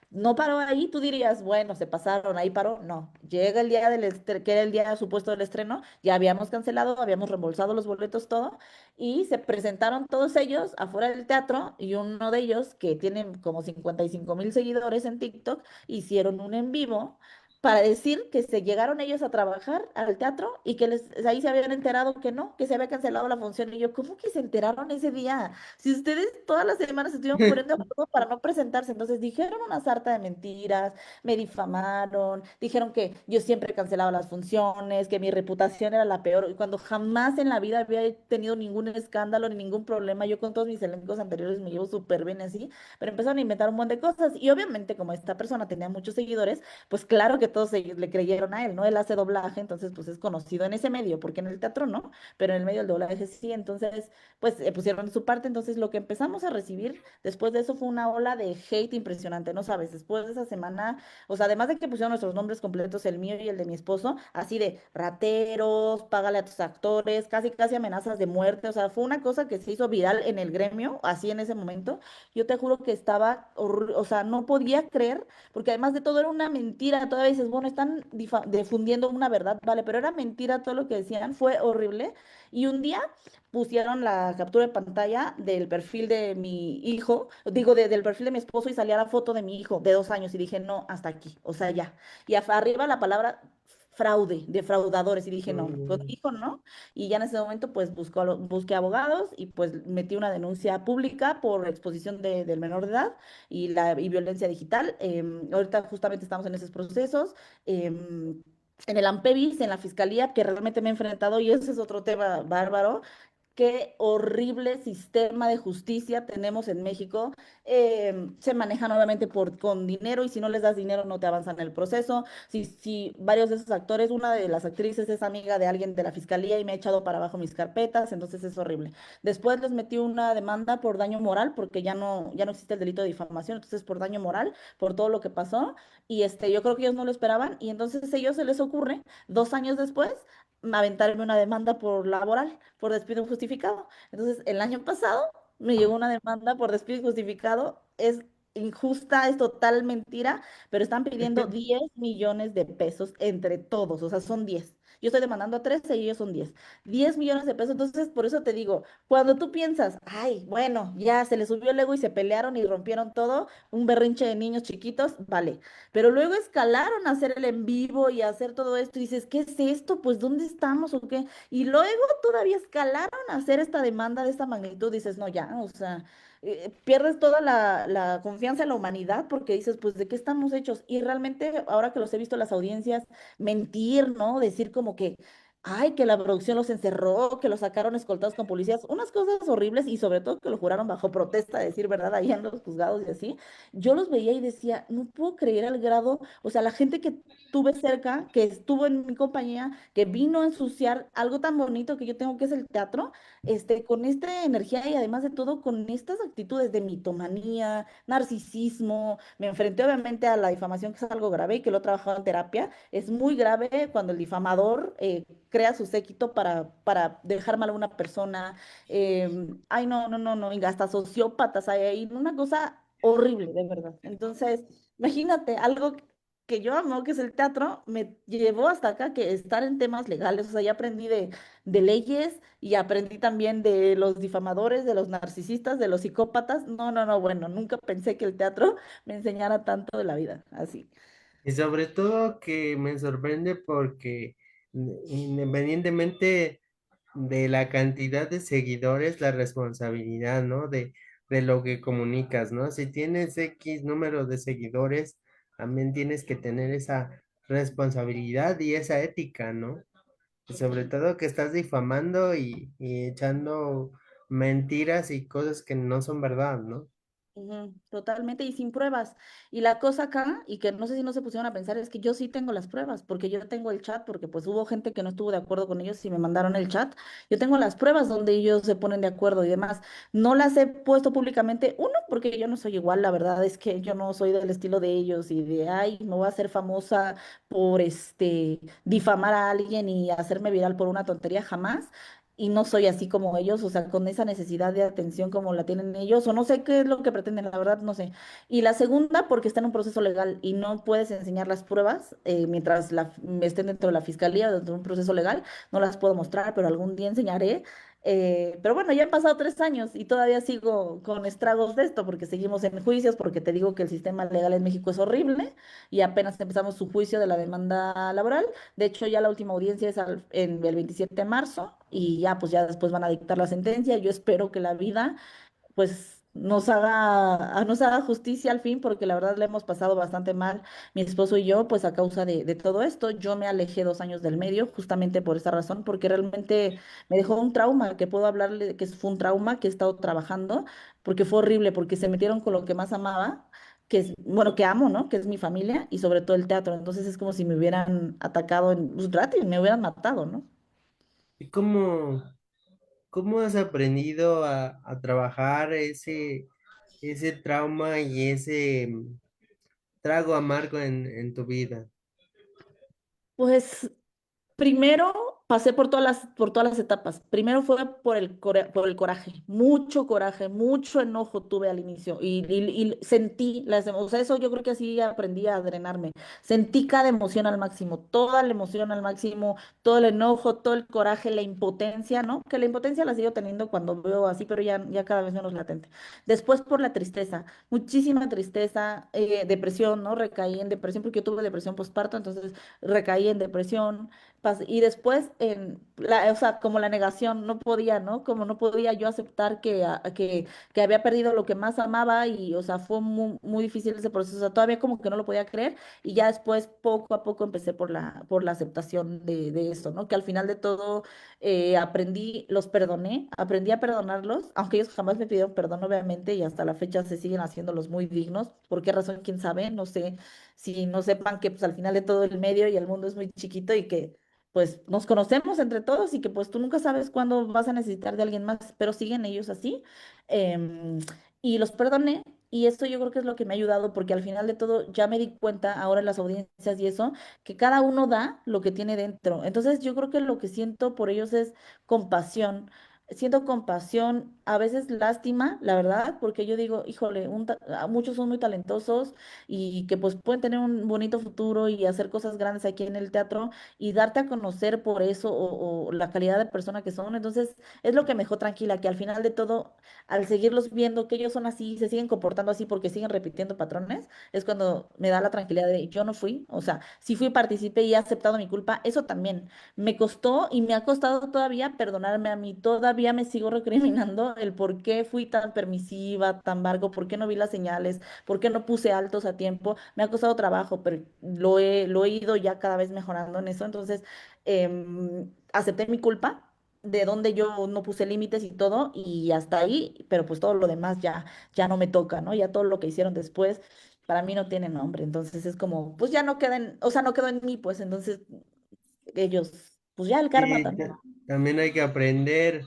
no paró ahí, tú dirías, bueno, se pasaron, ahí paró. No, llega el día que era el día supuesto del estreno, ya habíamos cancelado, habíamos reembolsado los boletos, todo y se presentaron todos ellos afuera del teatro y uno de ellos, que tiene como 55,000 seguidores en TikTok, hicieron un en vivo para decir que se llegaron ellos a trabajar al teatro y que ahí se habían enterado que no, que se había cancelado la función. Y yo, ¿cómo que se enteraron ese día? Si ustedes todas las semanas estuvieron poniendo acuerdo para no presentarse, entonces dijeron una sarta de mentiras, me difamaron, dijeron que yo siempre cancelaba las funciones, que mi reputación era la peor, y cuando jamás en la vida había tenido ningún escándalo ni ningún problema, yo con todos mis elencos anteriores me llevo súper bien así, pero empezaron a inventar un montón de cosas, y obviamente como esta persona tenía muchos seguidores, pues claro que todos ellos le creyeron a él, ¿no? Él hace doblaje, entonces pues es conocido en ese medio, porque en el teatro no, pero en el medio del doblaje sí, entonces pues pusieron de su parte, entonces lo que empezamos a recibir después de eso fue una ola de hate impresionante, ¿no sabes? Después de esa semana, o sea, además de que pusieron nuestros nombres completos, el mío y el de mi esposo, así de rateros, págale a tus actores, casi casi amenazas de muerte, o sea, fue una cosa que se hizo viral en el gremio, así en ese momento. Yo te juro que estaba, o sea, no podía creer, porque además de todo era una mentira, todavía dices, bueno, están difundiendo una verdad, vale, pero era mentira todo lo que decían, fue horrible. Y un día pusieron la captura de pantalla del perfil de mi hijo, digo, del perfil de mi esposo y salía la foto de mi hijo de 2 años y dije, no, hasta aquí, o sea, ya. Y arriba la palabra fraude, defraudadores y dije, no, con mi Mm. hijo no. Y ya en ese momento pues busqué abogados y pues metí una denuncia pública por exposición del menor de edad y violencia digital. Ahorita justamente estamos en esos procesos. En el AMPEVIS, en la fiscalía, que realmente me he enfrentado, y ese es otro tema bárbaro, qué horrible sistema de justicia tenemos en México. Se manejan obviamente con dinero y si no les das dinero no te avanzan el proceso. Si varios de esos actores, una de las actrices es amiga de alguien de la fiscalía y me ha echado para abajo mis carpetas, entonces es horrible. Después les metí una demanda por daño moral porque ya no existe el delito de difamación, entonces por daño moral, por todo lo que pasó. Y yo creo que ellos no lo esperaban y entonces a ellos se les ocurre, 2 años después, aventarme una demanda por laboral por despido injustificado. Entonces, el año pasado me llegó una demanda por despido injustificado. Es injusta, es total mentira, pero están pidiendo 10 millones de pesos entre todos, o sea, son 10. Yo estoy demandando a 13 y ellos son 10. 10 millones de pesos. Entonces, por eso te digo, cuando tú piensas, ay, bueno, ya se les subió el ego y se pelearon y rompieron todo, un berrinche de niños chiquitos, vale. Pero luego escalaron a hacer el en vivo y a hacer todo esto y dices, ¿qué es esto? Pues, ¿dónde estamos o qué? Y luego todavía escalaron a hacer esta demanda de esta magnitud, dices, no, ya, o sea, pierdes toda la confianza en la humanidad porque dices, pues, ¿de qué estamos hechos? Y realmente, ahora que los he visto en las audiencias, mentir, ¿no? Decir como que, ay, que la producción los encerró, que los sacaron escoltados con policías, unas cosas horribles y sobre todo que lo juraron bajo protesta, a decir verdad, ahí en los juzgados y así. Yo los veía y decía, no puedo creer al grado, o sea, la gente que tuve cerca, que estuvo en mi compañía, que vino a ensuciar algo tan bonito que yo tengo, que es el teatro, con esta energía y además de todo con estas actitudes de mitomanía, narcisismo. Me enfrenté obviamente a la difamación, que es algo grave y que lo he trabajado en terapia. Es muy grave cuando el difamador crea su séquito para dejar mal a una persona. Ay, no, no, no, no, y hasta sociópatas hay ahí, una cosa horrible, de verdad. Entonces, imagínate, algo que yo amo, que es el teatro, me llevó hasta acá, que estar en temas legales, o sea, ya aprendí de leyes y aprendí también de los difamadores, de los narcisistas, de los psicópatas. No, no, no, bueno, nunca pensé que el teatro me enseñara tanto de la vida, así. Y sobre todo que me sorprende porque independientemente de la cantidad de seguidores, la responsabilidad, ¿no? De lo que comunicas, ¿no? Si tienes X número de seguidores, también tienes que tener esa responsabilidad y esa ética, ¿no? Y sobre todo que estás difamando y echando mentiras y cosas que no son verdad, ¿no? Ujú, totalmente y sin pruebas. Y la cosa acá, y que no sé si no se pusieron a pensar, es que yo sí tengo las pruebas, porque yo tengo el chat, porque pues hubo gente que no estuvo de acuerdo con ellos y me mandaron el chat. Yo tengo las pruebas donde ellos se ponen de acuerdo y demás. No las he puesto públicamente, uno, porque yo no soy igual, la verdad es que yo no soy del estilo de ellos y de, ay, me voy a hacer famosa por difamar a alguien y hacerme viral por una tontería, jamás. Y no soy así como ellos, o sea, con esa necesidad de atención como la tienen ellos, o no sé qué es lo que pretenden, la verdad, no sé. Y la segunda, porque está en un proceso legal y no puedes enseñar las pruebas mientras estén dentro de la fiscalía o dentro de un proceso legal, no las puedo mostrar, pero algún día enseñaré. Pero bueno, ya han pasado 3 años y todavía sigo con estragos de esto, porque seguimos en juicios, porque te digo que el sistema legal en México es horrible y apenas empezamos su juicio de la demanda laboral. De hecho, ya la última audiencia es en el 27 de marzo y ya pues ya después van a dictar la sentencia. Yo espero que la vida pues nos haga justicia al fin, porque la verdad le hemos pasado bastante mal, mi esposo y yo, pues a causa de todo esto. Yo me alejé 2 años del medio justamente por esa razón, porque realmente me dejó un trauma, que puedo hablarle de que fue un trauma que he estado trabajando, porque fue horrible, porque se metieron con lo que más amaba. Que es, bueno, que amo, ¿no? Que es mi familia y sobre todo el teatro. Entonces es como si me hubieran atacado en un rato y me hubieran matado, ¿no? ¿Y cómo has aprendido a trabajar ese trauma y ese trago amargo en tu vida? Pues primero pasé por todas las etapas. Primero fue por el coraje, mucho enojo tuve al inicio y sentí o sea, eso yo creo que así aprendí a drenarme. Sentí cada emoción al máximo, toda la emoción al máximo, todo el enojo, todo el coraje, la impotencia, ¿no? Que la impotencia la sigo teniendo cuando veo así, pero ya cada vez menos latente. Después por la tristeza, muchísima tristeza, depresión, ¿no? Recaí en depresión porque yo tuve depresión postparto, entonces recaí en depresión. Y después, o sea, como la negación, no podía, ¿no? Como no podía yo aceptar que había perdido lo que más amaba y, o sea, fue muy difícil ese proceso, o sea, todavía como que no lo podía creer y ya después, poco a poco, empecé por la aceptación de eso, ¿no? Que al final de todo los perdoné, aprendí a perdonarlos, aunque ellos jamás me pidieron perdón, obviamente, y hasta la fecha se siguen haciéndolos muy dignos. ¿Por qué razón? ¿Quién sabe? No sé si no sepan que pues al final de todo el medio y el mundo es muy chiquito y que pues nos conocemos entre todos y que pues tú nunca sabes cuándo vas a necesitar de alguien más, pero siguen ellos así. em, y los perdoné y esto yo creo que es lo que me ha ayudado porque al final de todo ya me di cuenta ahora en las audiencias y eso, que cada uno da lo que tiene dentro. Entonces yo creo que lo que siento por ellos es compasión. Siento compasión, a veces lástima, la verdad, porque yo digo, híjole, muchos son muy talentosos y que pues pueden tener un bonito futuro y hacer cosas grandes aquí en el teatro y darte a conocer por eso o la calidad de persona que son. Entonces, es lo que me dejó tranquila, que al final de todo, al seguirlos viendo que ellos son así, se siguen comportando así porque siguen repitiendo patrones, es cuando me da la tranquilidad de yo no fui, o sea, sí fui, participé y he aceptado mi culpa, eso también me costó y me ha costado todavía perdonarme a mí, todavía me sigo recriminando el por qué fui tan permisiva, tan vargo, por qué no vi las señales, por qué no puse altos a tiempo. Me ha costado trabajo, pero lo he ido ya cada vez mejorando en eso. Entonces, acepté mi culpa de donde yo no puse límites y todo, y hasta ahí, pero pues todo lo demás ya no me toca, ¿no? Ya todo lo que hicieron después, para mí no tiene nombre. Entonces es como, pues ya no queden, o sea, no quedó en mí, pues entonces ellos, pues ya el karma Sí, también. también hay que aprender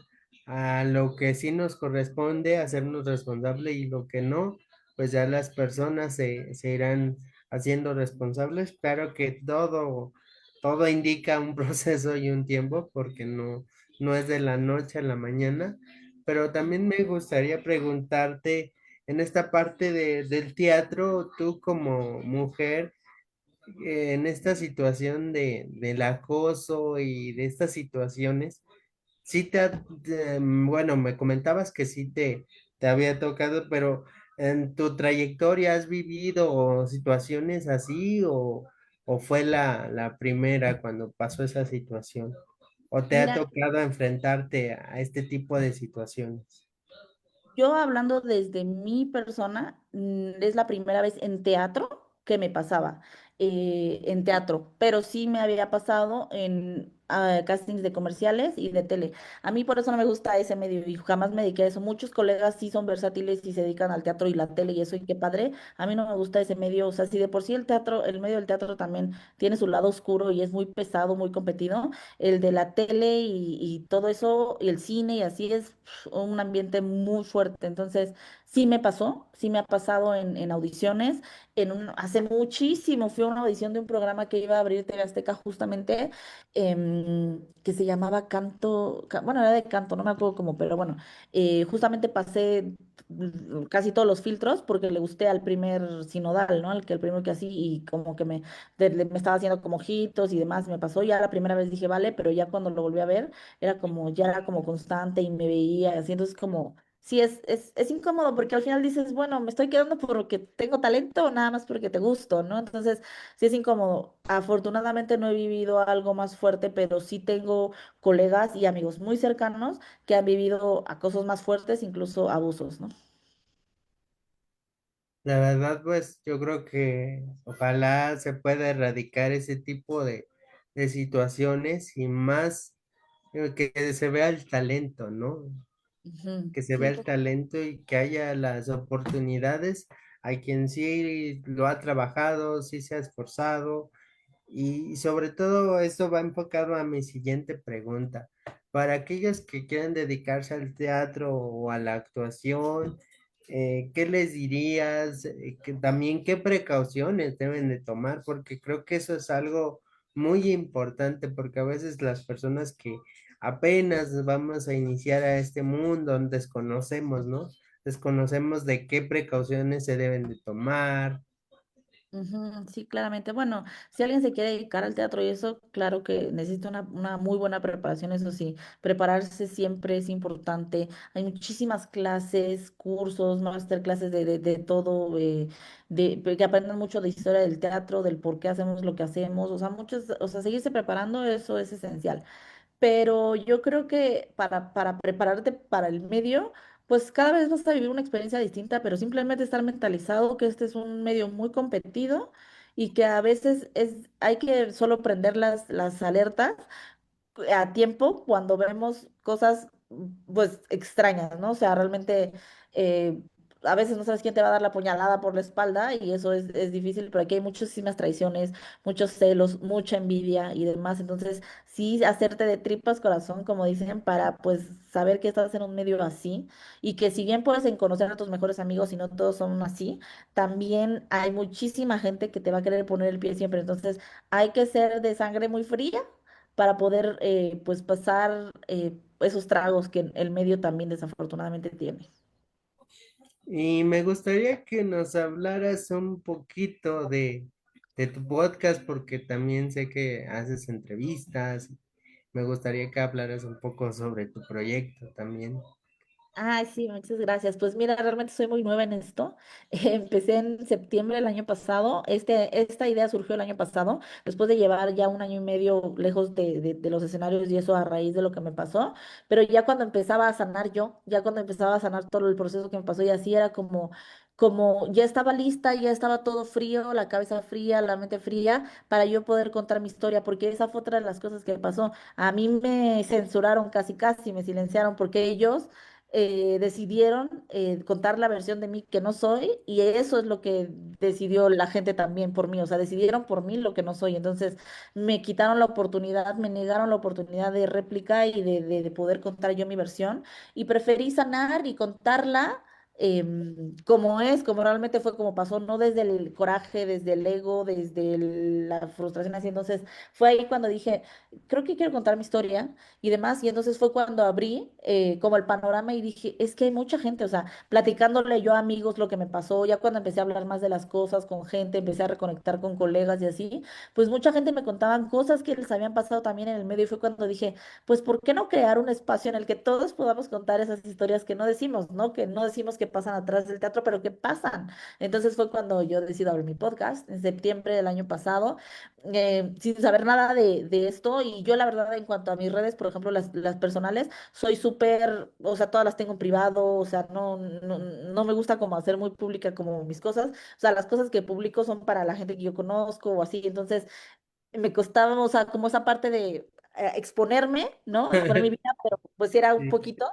a lo que sí nos corresponde, hacernos responsable y lo que no, pues ya las personas se irán haciendo responsables. Claro que todo indica un proceso y un tiempo, porque no es de la noche a la mañana, pero también me gustaría preguntarte, en esta parte del teatro, tú como mujer, en esta situación del acoso y de estas situaciones, sí bueno, me comentabas que sí te había tocado, pero en tu trayectoria has vivido situaciones así o fue la primera cuando pasó esa situación? ¿O te ha Mira, tocado enfrentarte a este tipo de situaciones? yo hablando desde mi persona, es la primera vez en teatro que me pasaba, en teatro, pero sí me había pasado castings de comerciales y de tele. A mí por eso no me gusta ese medio y jamás me dediqué a eso. Muchos colegas sí son versátiles y se dedican al teatro y la tele y eso, y qué padre. A mí no me gusta ese medio, o sea, si de por sí el teatro, el medio del teatro también tiene su lado oscuro y es muy pesado, muy competido, el de la tele y todo eso, y el cine y así es un ambiente muy fuerte. Entonces, sí me pasó, sí me ha pasado en audiciones. Hace muchísimo fui a una audición de un programa que iba a abrir TV Azteca justamente, que se llamaba bueno, era de canto, no me acuerdo cómo, pero bueno, justamente pasé casi todos los filtros porque le gusté al primer sinodal, ¿no? El primero que así y como que me estaba haciendo como ojitos y demás, me pasó. Ya la primera vez dije, vale, pero ya cuando lo volví a ver, ya era como constante y me veía así, entonces como... Sí, es incómodo porque al final dices, bueno, me estoy quedando porque tengo talento o nada más porque te gusto, ¿no? Entonces, sí es incómodo. Afortunadamente no he vivido algo más fuerte, pero sí tengo colegas y amigos muy cercanos que han vivido acosos más fuertes, incluso abusos, ¿no? La verdad, pues yo creo que ojalá se pueda erradicar ese tipo de situaciones y más que se vea el talento, ¿no? Ujú. Que se vea Sí, el talento y que haya las oportunidades a quien sí lo ha trabajado, sí se ha esforzado. Y sobre todo esto va enfocado a mi siguiente pregunta. Para aquellos que quieran dedicarse al teatro o a la actuación, ¿qué les dirías? También qué precauciones deben de tomar, porque creo que eso es algo muy importante, porque a veces las personas que apenas vamos a iniciar a este mundo, desconocemos, ¿no? Desconocemos de qué precauciones se deben de tomar. ujú, sí, claramente. Bueno, si alguien se quiere dedicar al teatro y eso, claro que necesita una muy buena preparación, eso sí, prepararse siempre es importante. Hay muchísimas clases, cursos, masterclasses de todo, que aprendan mucho de historia del teatro, del por qué hacemos lo que hacemos, o sea, o sea, seguirse preparando, eso es esencial. Pero yo creo que para prepararte para el medio, pues cada vez vas a vivir una experiencia distinta, pero simplemente estar mentalizado que este es un medio muy competido y que a veces hay que solo prender las alertas a tiempo cuando vemos cosas pues extrañas, ¿no? O sea, realmente eh, a veces no sabes quién te va a dar la puñalada por la espalda y eso es difícil, pero aquí hay muchísimas traiciones, muchos celos, mucha envidia y demás. Entonces, sí, hacerte de tripas corazón, como dicen, para pues saber que estás en un medio así y que si bien puedes conocer a tus mejores amigos y no todos son así, también hay muchísima gente que te va a querer poner el pie siempre. Entonces, hay que ser de sangre muy fría para poder pues pasar esos tragos que el medio también desafortunadamente tiene. Y me gustaría que nos hablaras un poquito de tu podcast, porque también sé que haces entrevistas. Me gustaría que hablaras un poco sobre tu proyecto también. Ay, sí, muchas gracias. Pues mira, realmente soy muy nueva en esto. Empecé en septiembre del año pasado. Esta idea surgió el año pasado, después de llevar ya un año y medio lejos de los escenarios y eso a raíz de lo que me pasó. Pero ya cuando empezaba a sanar yo, ya cuando empezaba a sanar todo el proceso que me pasó y así era como ya estaba lista, ya estaba todo frío, la cabeza fría, la mente fría, para yo poder contar mi historia, porque esa fue otra de las cosas que pasó. A mí me censuraron casi, casi, me silenciaron porque ellos decidieron contar la versión de mí que no soy y eso es lo que decidió la gente también por mí, o sea, decidieron por mí lo que no soy, entonces me quitaron la oportunidad, me negaron la oportunidad de réplica y de poder contar yo mi versión y preferí sanar y contarla. Como es, como realmente fue, como pasó, no desde el coraje, desde el ego, desde la frustración, así. Entonces fue ahí cuando dije, creo que quiero contar mi historia y demás. Y entonces fue cuando abrí como el panorama y dije, es que hay mucha gente, o sea, platicándole yo a amigos lo que me pasó, ya cuando empecé a hablar más de las cosas con gente, empecé a reconectar con colegas y así, pues mucha gente me contaban cosas que les habían pasado también en el medio y fue cuando dije, pues ¿por qué no crear un espacio en el que todos podamos contar esas historias que no decimos, ¿no? Que no decimos que pasan atrás del teatro, pero que pasan. Entonces fue cuando yo decidí abrir mi podcast en septiembre del año pasado sin saber nada de esto. Y yo, la verdad, en cuanto a mis redes, por ejemplo, las personales, soy súper, o sea, todas las tengo en privado, o sea, no me gusta como hacer muy pública como mis cosas. O sea, las cosas que publico son para la gente que yo conozco o así. Entonces, me costaba, o sea, como esa parte de exponerme, ¿no? Exponer mi vida, pero pues sí era un Sí, poquito.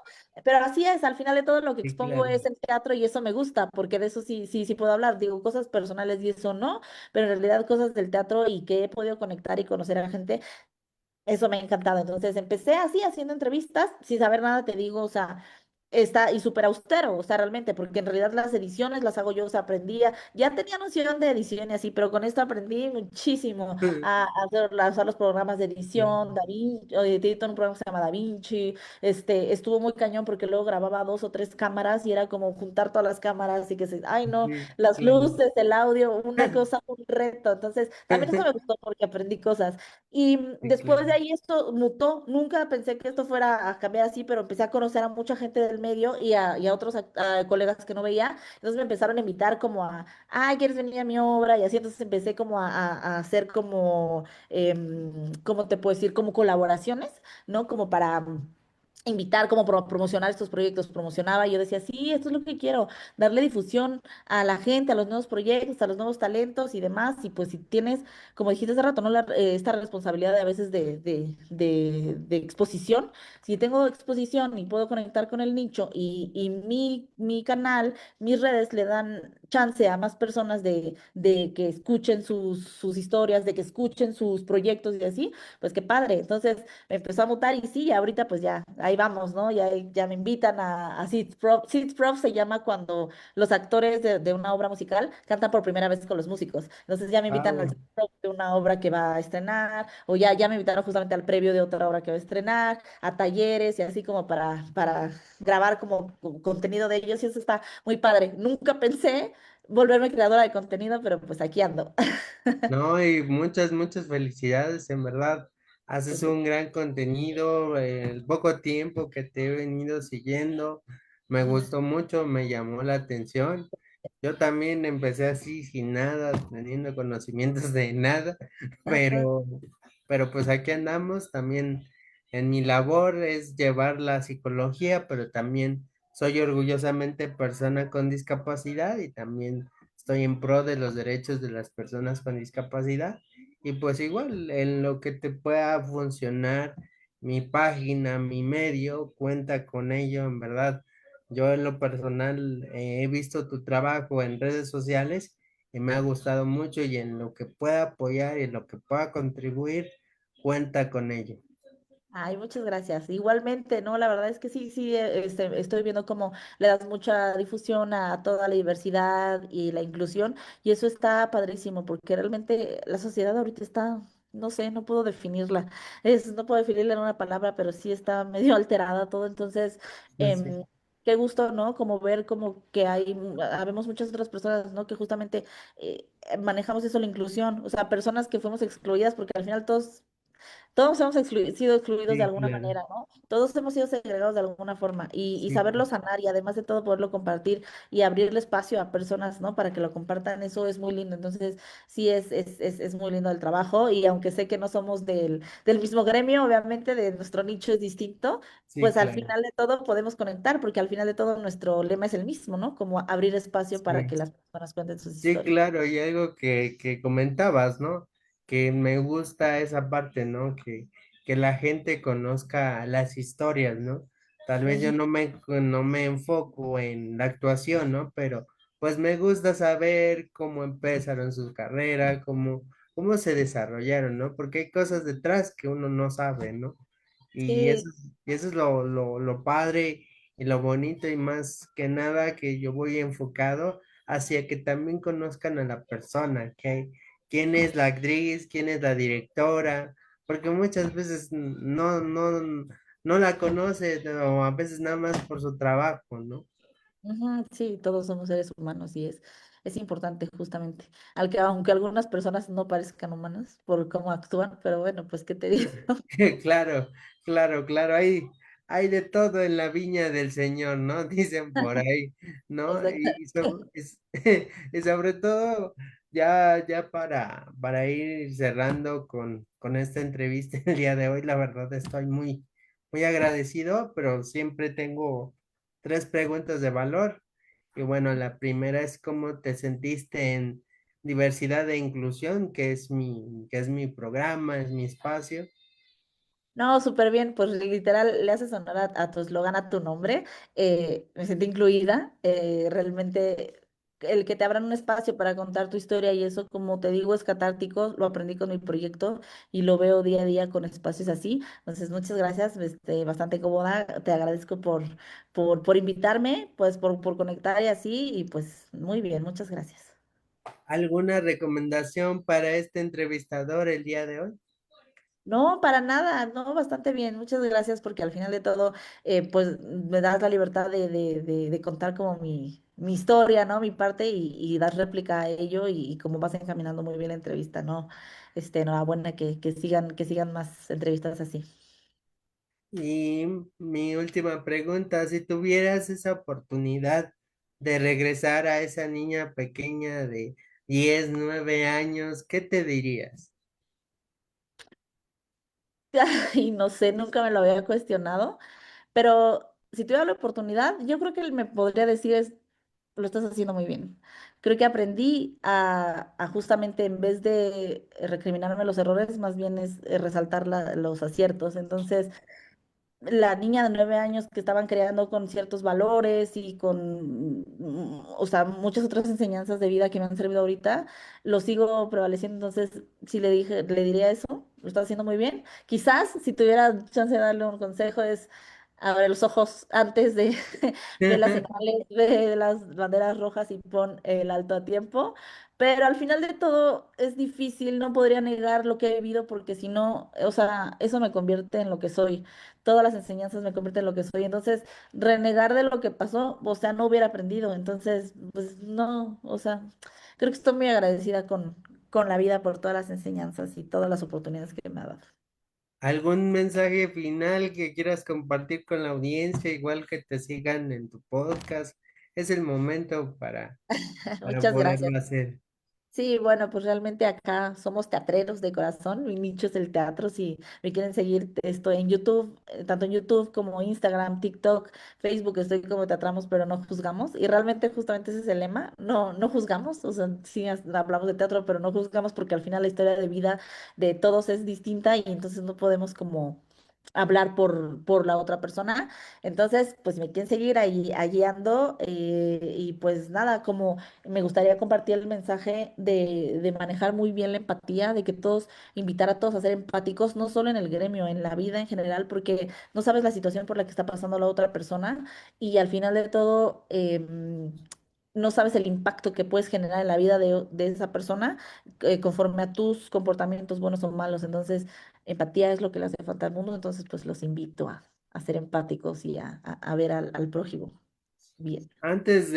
Pero así es, al final de todo lo que sí, expongo claro. es el teatro y eso me gusta, porque de eso sí puedo hablar. Digo, cosas personales y eso no, pero en realidad cosas del teatro y que he podido conectar y conocer a la gente, eso me ha encantado. Entonces empecé así, haciendo entrevistas, sin saber nada, te digo, o sea, está y súper austero, o sea, realmente, porque en realidad las ediciones las hago yo, o sea, aprendía, ya tenía noción de edición y así, pero con esto aprendí muchísimo a usar los programas de edición, DaVinci, edito en un programa que se llama DaVinci, estuvo muy cañón porque luego grababa dos o tres cámaras y era como juntar todas las cámaras y que se, ay no, Sí, las claro. luces, el audio, una cosa, un reto. Entonces, también eso me gustó porque aprendí cosas. Y Sí, después de claro. ahí esto mutó. Nunca pensé que esto fuera a cambiar así, pero empecé a conocer a mucha gente del medio y a otros a colegas que no veía. Entonces me empezaron a invitar como a, ay, ¿quieres venir a mi obra? Y así entonces empecé como a hacer como, ¿cómo te puedo decir? Como colaboraciones, ¿no? Como para invitar, como promocionar estos proyectos, promocionaba y yo decía, sí, esto es lo que quiero, darle difusión a la gente, a los nuevos proyectos, a los nuevos talentos y demás, y pues si tienes, como dijiste hace rato, ¿no? Esta responsabilidad de a veces de exposición, si tengo exposición y puedo conectar con el nicho y mi canal, mis redes le dan chance a más personas de que escuchen sus historias, de que escuchen sus proyectos y así, pues qué padre. Entonces, me empezó a mutar y sí, ahorita pues ya, ahí vamos, ¿no? Ya me invitan a Seeds Prop. Seeds Prop se llama cuando los actores de una obra musical cantan por primera vez con los músicos. Entonces ya me invitan al Wow. Seeds Prop de una obra que va a estrenar, o ya me invitaron justamente al previo de otra obra que va a estrenar, a talleres y así como para grabar como contenido de ellos y eso está muy padre. Nunca pensé volverme creadora de contenido, pero pues aquí ando. No, y muchas, muchas felicidades, en verdad. Haces Gracias. un gran contenido, el poco tiempo que te he venido siguiendo, me gustó mucho, me llamó la atención. Yo también empecé así, sin nada, teniendo conocimientos de nada, Ajá. pero, pero pues aquí andamos. También en mi labor es llevar la psicología, pero también soy orgullosamente persona con discapacidad y también estoy en pro de los derechos de las personas con discapacidad. Y pues igual, en lo que te pueda funcionar mi página, mi medio, cuenta con ello, en verdad. Yo en lo personal he visto tu trabajo en redes sociales y me ha gustado mucho, y en lo que pueda apoyar y en lo que pueda contribuir, cuenta con ello. Ay, muchas gracias. Igualmente, no, la verdad es que sí, estoy viendo cómo le das mucha difusión a toda la diversidad y la inclusión, y eso está padrísimo, porque realmente la sociedad ahorita está, no sé, no puedo definirla, no puedo definirla en una palabra, pero sí está medio alterada todo, entonces, Sí, qué gusto, ¿no? Como ver como que hay, habemos muchas otras personas, ¿no? Que justamente manejamos eso, la inclusión, o sea, personas que fuimos excluidas, porque al final todos hemos sido excluidos de sí, alguna claro. manera, ¿no? Todos hemos sido segregados de alguna forma y Sí, saberlo sanar y además de todo poderlo compartir y abrirle espacio a personas, ¿no? Para que lo compartan, eso es muy lindo. Entonces, sí, es muy lindo el trabajo y aunque sé que no somos del mismo gremio, obviamente de nuestro nicho es distinto, sí, pues al claro. final de todo podemos conectar porque al final de todo nuestro lema es el mismo, ¿no? Como abrir espacio para Sí. que las personas cuenten sus Sí, historias. claro, y algo que comentabas, ¿no? Que me gusta esa parte, ¿no? Que la gente conozca las historias, ¿no? Tal vez yo Ujú. no me enfoco en la actuación, ¿no? Pero pues me gusta saber cómo empezaron su carrera, cómo se desarrollaron, ¿no? Porque hay cosas detrás que uno no sabe, ¿no? Y Sí. eso es lo padre y lo bonito, y más que nada que yo voy enfocado hacia que también conozcan a la persona, que quién es la actriz, quién es la directora, porque muchas veces no la conoce, o a veces nada más por su trabajo, ¿no? Ujú, sí, todos somos seres humanos y es importante justamente, aunque algunas personas no parezcan humanas por cómo actúan, pero bueno, pues qué te digo. Claro, claro, claro, hay de todo en la viña del Señor, ¿no? Dicen por ahí, ¿no? Exacto. Y sobre todo, ya para ir cerrando con esta entrevista el día de hoy, la verdad estoy muy, muy agradecido, pero siempre tengo tres preguntas de valor. Y bueno, la primera es cómo te sentiste en diversidad e inclusión, que es mi programa, es mi espacio. No, súper bien, pues literal le haces honor a tu eslogan, a tu nombre. Me sentí incluida. Realmente el que te abran un espacio para contar tu historia y eso, como te digo, es catártico. Lo aprendí con mi proyecto y lo veo día a día con espacios así. Entonces, muchas gracias, bastante cómoda. Te agradezco por invitarme, pues por conectar y así. Y pues muy bien, muchas gracias. ¿Alguna recomendación para este entrevistador el día de hoy? No, para nada, no, bastante bien. Muchas gracias porque al final de todo, pues me das la libertad de contar como mi historia, ¿no? Mi parte y dar réplica a ello y como vas encaminando muy bien la entrevista, ¿no? Enhorabuena que sigan más entrevistas así. Y mi última pregunta, si tuvieras esa oportunidad de regresar a esa niña pequeña de 10, 9 años, ¿qué te dirías? Y no sé, nunca me lo había cuestionado, pero si tuviera la oportunidad, yo creo que él me podría decir es, lo estás haciendo muy bien. Creo que aprendí a justamente en vez de recriminarme los errores, más bien es resaltar los aciertos. Entonces, la niña de 9 años que estaban creando con ciertos valores y con, o sea, muchas otras enseñanzas de vida que me han servido ahorita, lo sigo prevaleciendo. Entonces, si le diría eso, lo está haciendo muy bien. Quizás si tuviera chance de darle un consejo es abre los ojos antes de, de las señales, de las banderas rojas y pon el alto a tiempo. Pero al final de todo es difícil, no podría negar lo que he vivido porque si no, o sea, eso me convierte en lo que soy, todas las enseñanzas me convierten en lo que soy. Entonces, renegar de lo que pasó, o sea, no hubiera aprendido. Entonces, pues no, o sea, creo que estoy muy agradecida con la vida por todas las enseñanzas y todas las oportunidades que me ha dado. ¿Algún mensaje final que quieras compartir con la audiencia, igual que te sigan en tu podcast? Es el momento para Muchas gracias. poderlo hacer. Sí, bueno, pues realmente acá somos teatreros de corazón, mi nicho es el teatro, si me quieren seguir estoy en YouTube, tanto en YouTube como Instagram, TikTok, Facebook, estoy como Teatramos, pero no juzgamos, y realmente justamente ese es el lema, no juzgamos, o sea, sí hablamos de teatro, pero no juzgamos porque al final la historia de vida de todos es distinta y entonces no podemos como hablar por la otra persona, entonces pues me quieren seguir ahí, allí ando, y pues nada, como me gustaría compartir el mensaje de manejar muy bien la empatía, de que todos, invitar a todos a ser empáticos, no solo en el gremio, en la vida en general, porque no sabes la situación por la que está pasando la otra persona y al final de todo, no sabes el impacto que puedes generar en la vida de esa persona conforme a tus comportamientos buenos o malos. Entonces, empatía es lo que le hace falta al mundo, entonces pues los invito a ser empáticos y a ver al prójimo bien. Antes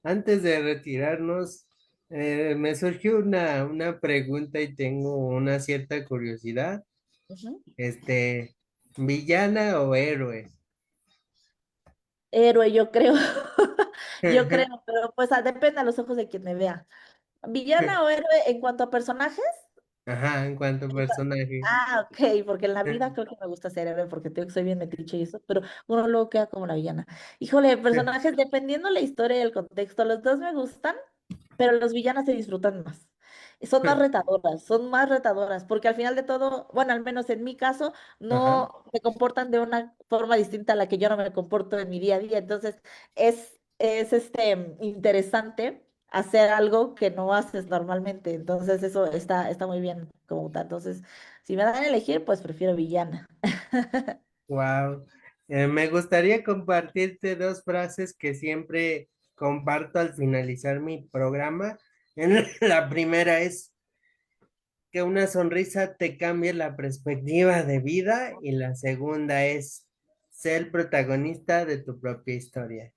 antes de retirarnos, me surgió una pregunta y tengo una cierta curiosidad. Ujú. Este, ¿villana o héroe? Héroe, yo creo. Yo creo, pero pues depende a los ojos de quien me vea. ¿Villana o héroe en cuanto a personajes? Ajá, en cuanto a personaje. Ah, ok, porque en la vida creo que me gusta ser héroe porque tengo que soy bien metiche y eso, pero uno luego queda como la villana. Híjole, personajes, dependiendo la historia y el contexto, los dos me gustan, pero los villanas se disfrutan más. Son más retadoras, porque al final de todo, bueno, al menos en mi caso, Ajá. no se comportan de una forma distinta a la que yo no me comporto en mi día a día. Entonces, es interesante hacer algo que no haces normalmente. Entonces, eso está muy bien como tal. Entonces, si me dan a elegir, pues prefiero villana. Wow. Me gustaría compartirte dos frases que siempre comparto al finalizar mi programa. La primera es que una sonrisa te cambie la perspectiva de vida y la segunda es ser el protagonista de tu propia historia.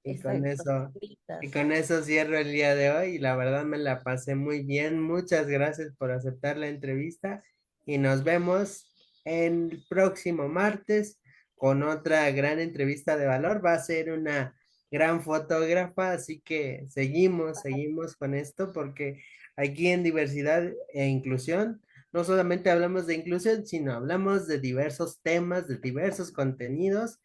Y Exacto. y Lindas. con eso cierro el día de hoy y la verdad me la pasé muy bien. Muchas gracias por aceptar la entrevista y nos vemos el próximo martes con otra gran entrevista de valor. Va a ser una gran fotógrafa, así que seguimos con esto porque aquí en diversidad e inclusión no solamente hablamos de inclusión, sino hablamos de diversos temas, de diversos contenidos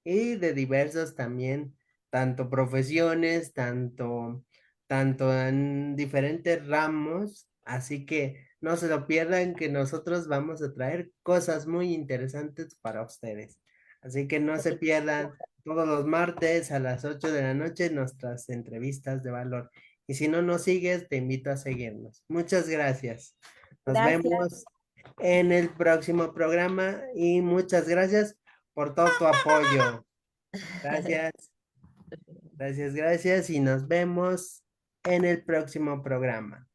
y de diversos también tanto profesiones, tanto en diferentes ramos. Así que No se lo pierdan, que nosotros vamos a traer cosas muy interesantes para ustedes. Así que no se pierdan todos los martes a las 8 de la noche nuestras entrevistas de valor. Y si no nos sigues, te invito a seguirnos. Muchas gracias. Nos Gracias. vemos en el próximo programa y muchas gracias por todo tu apoyo. Gracias, gracias, gracias y nos vemos en el próximo programa.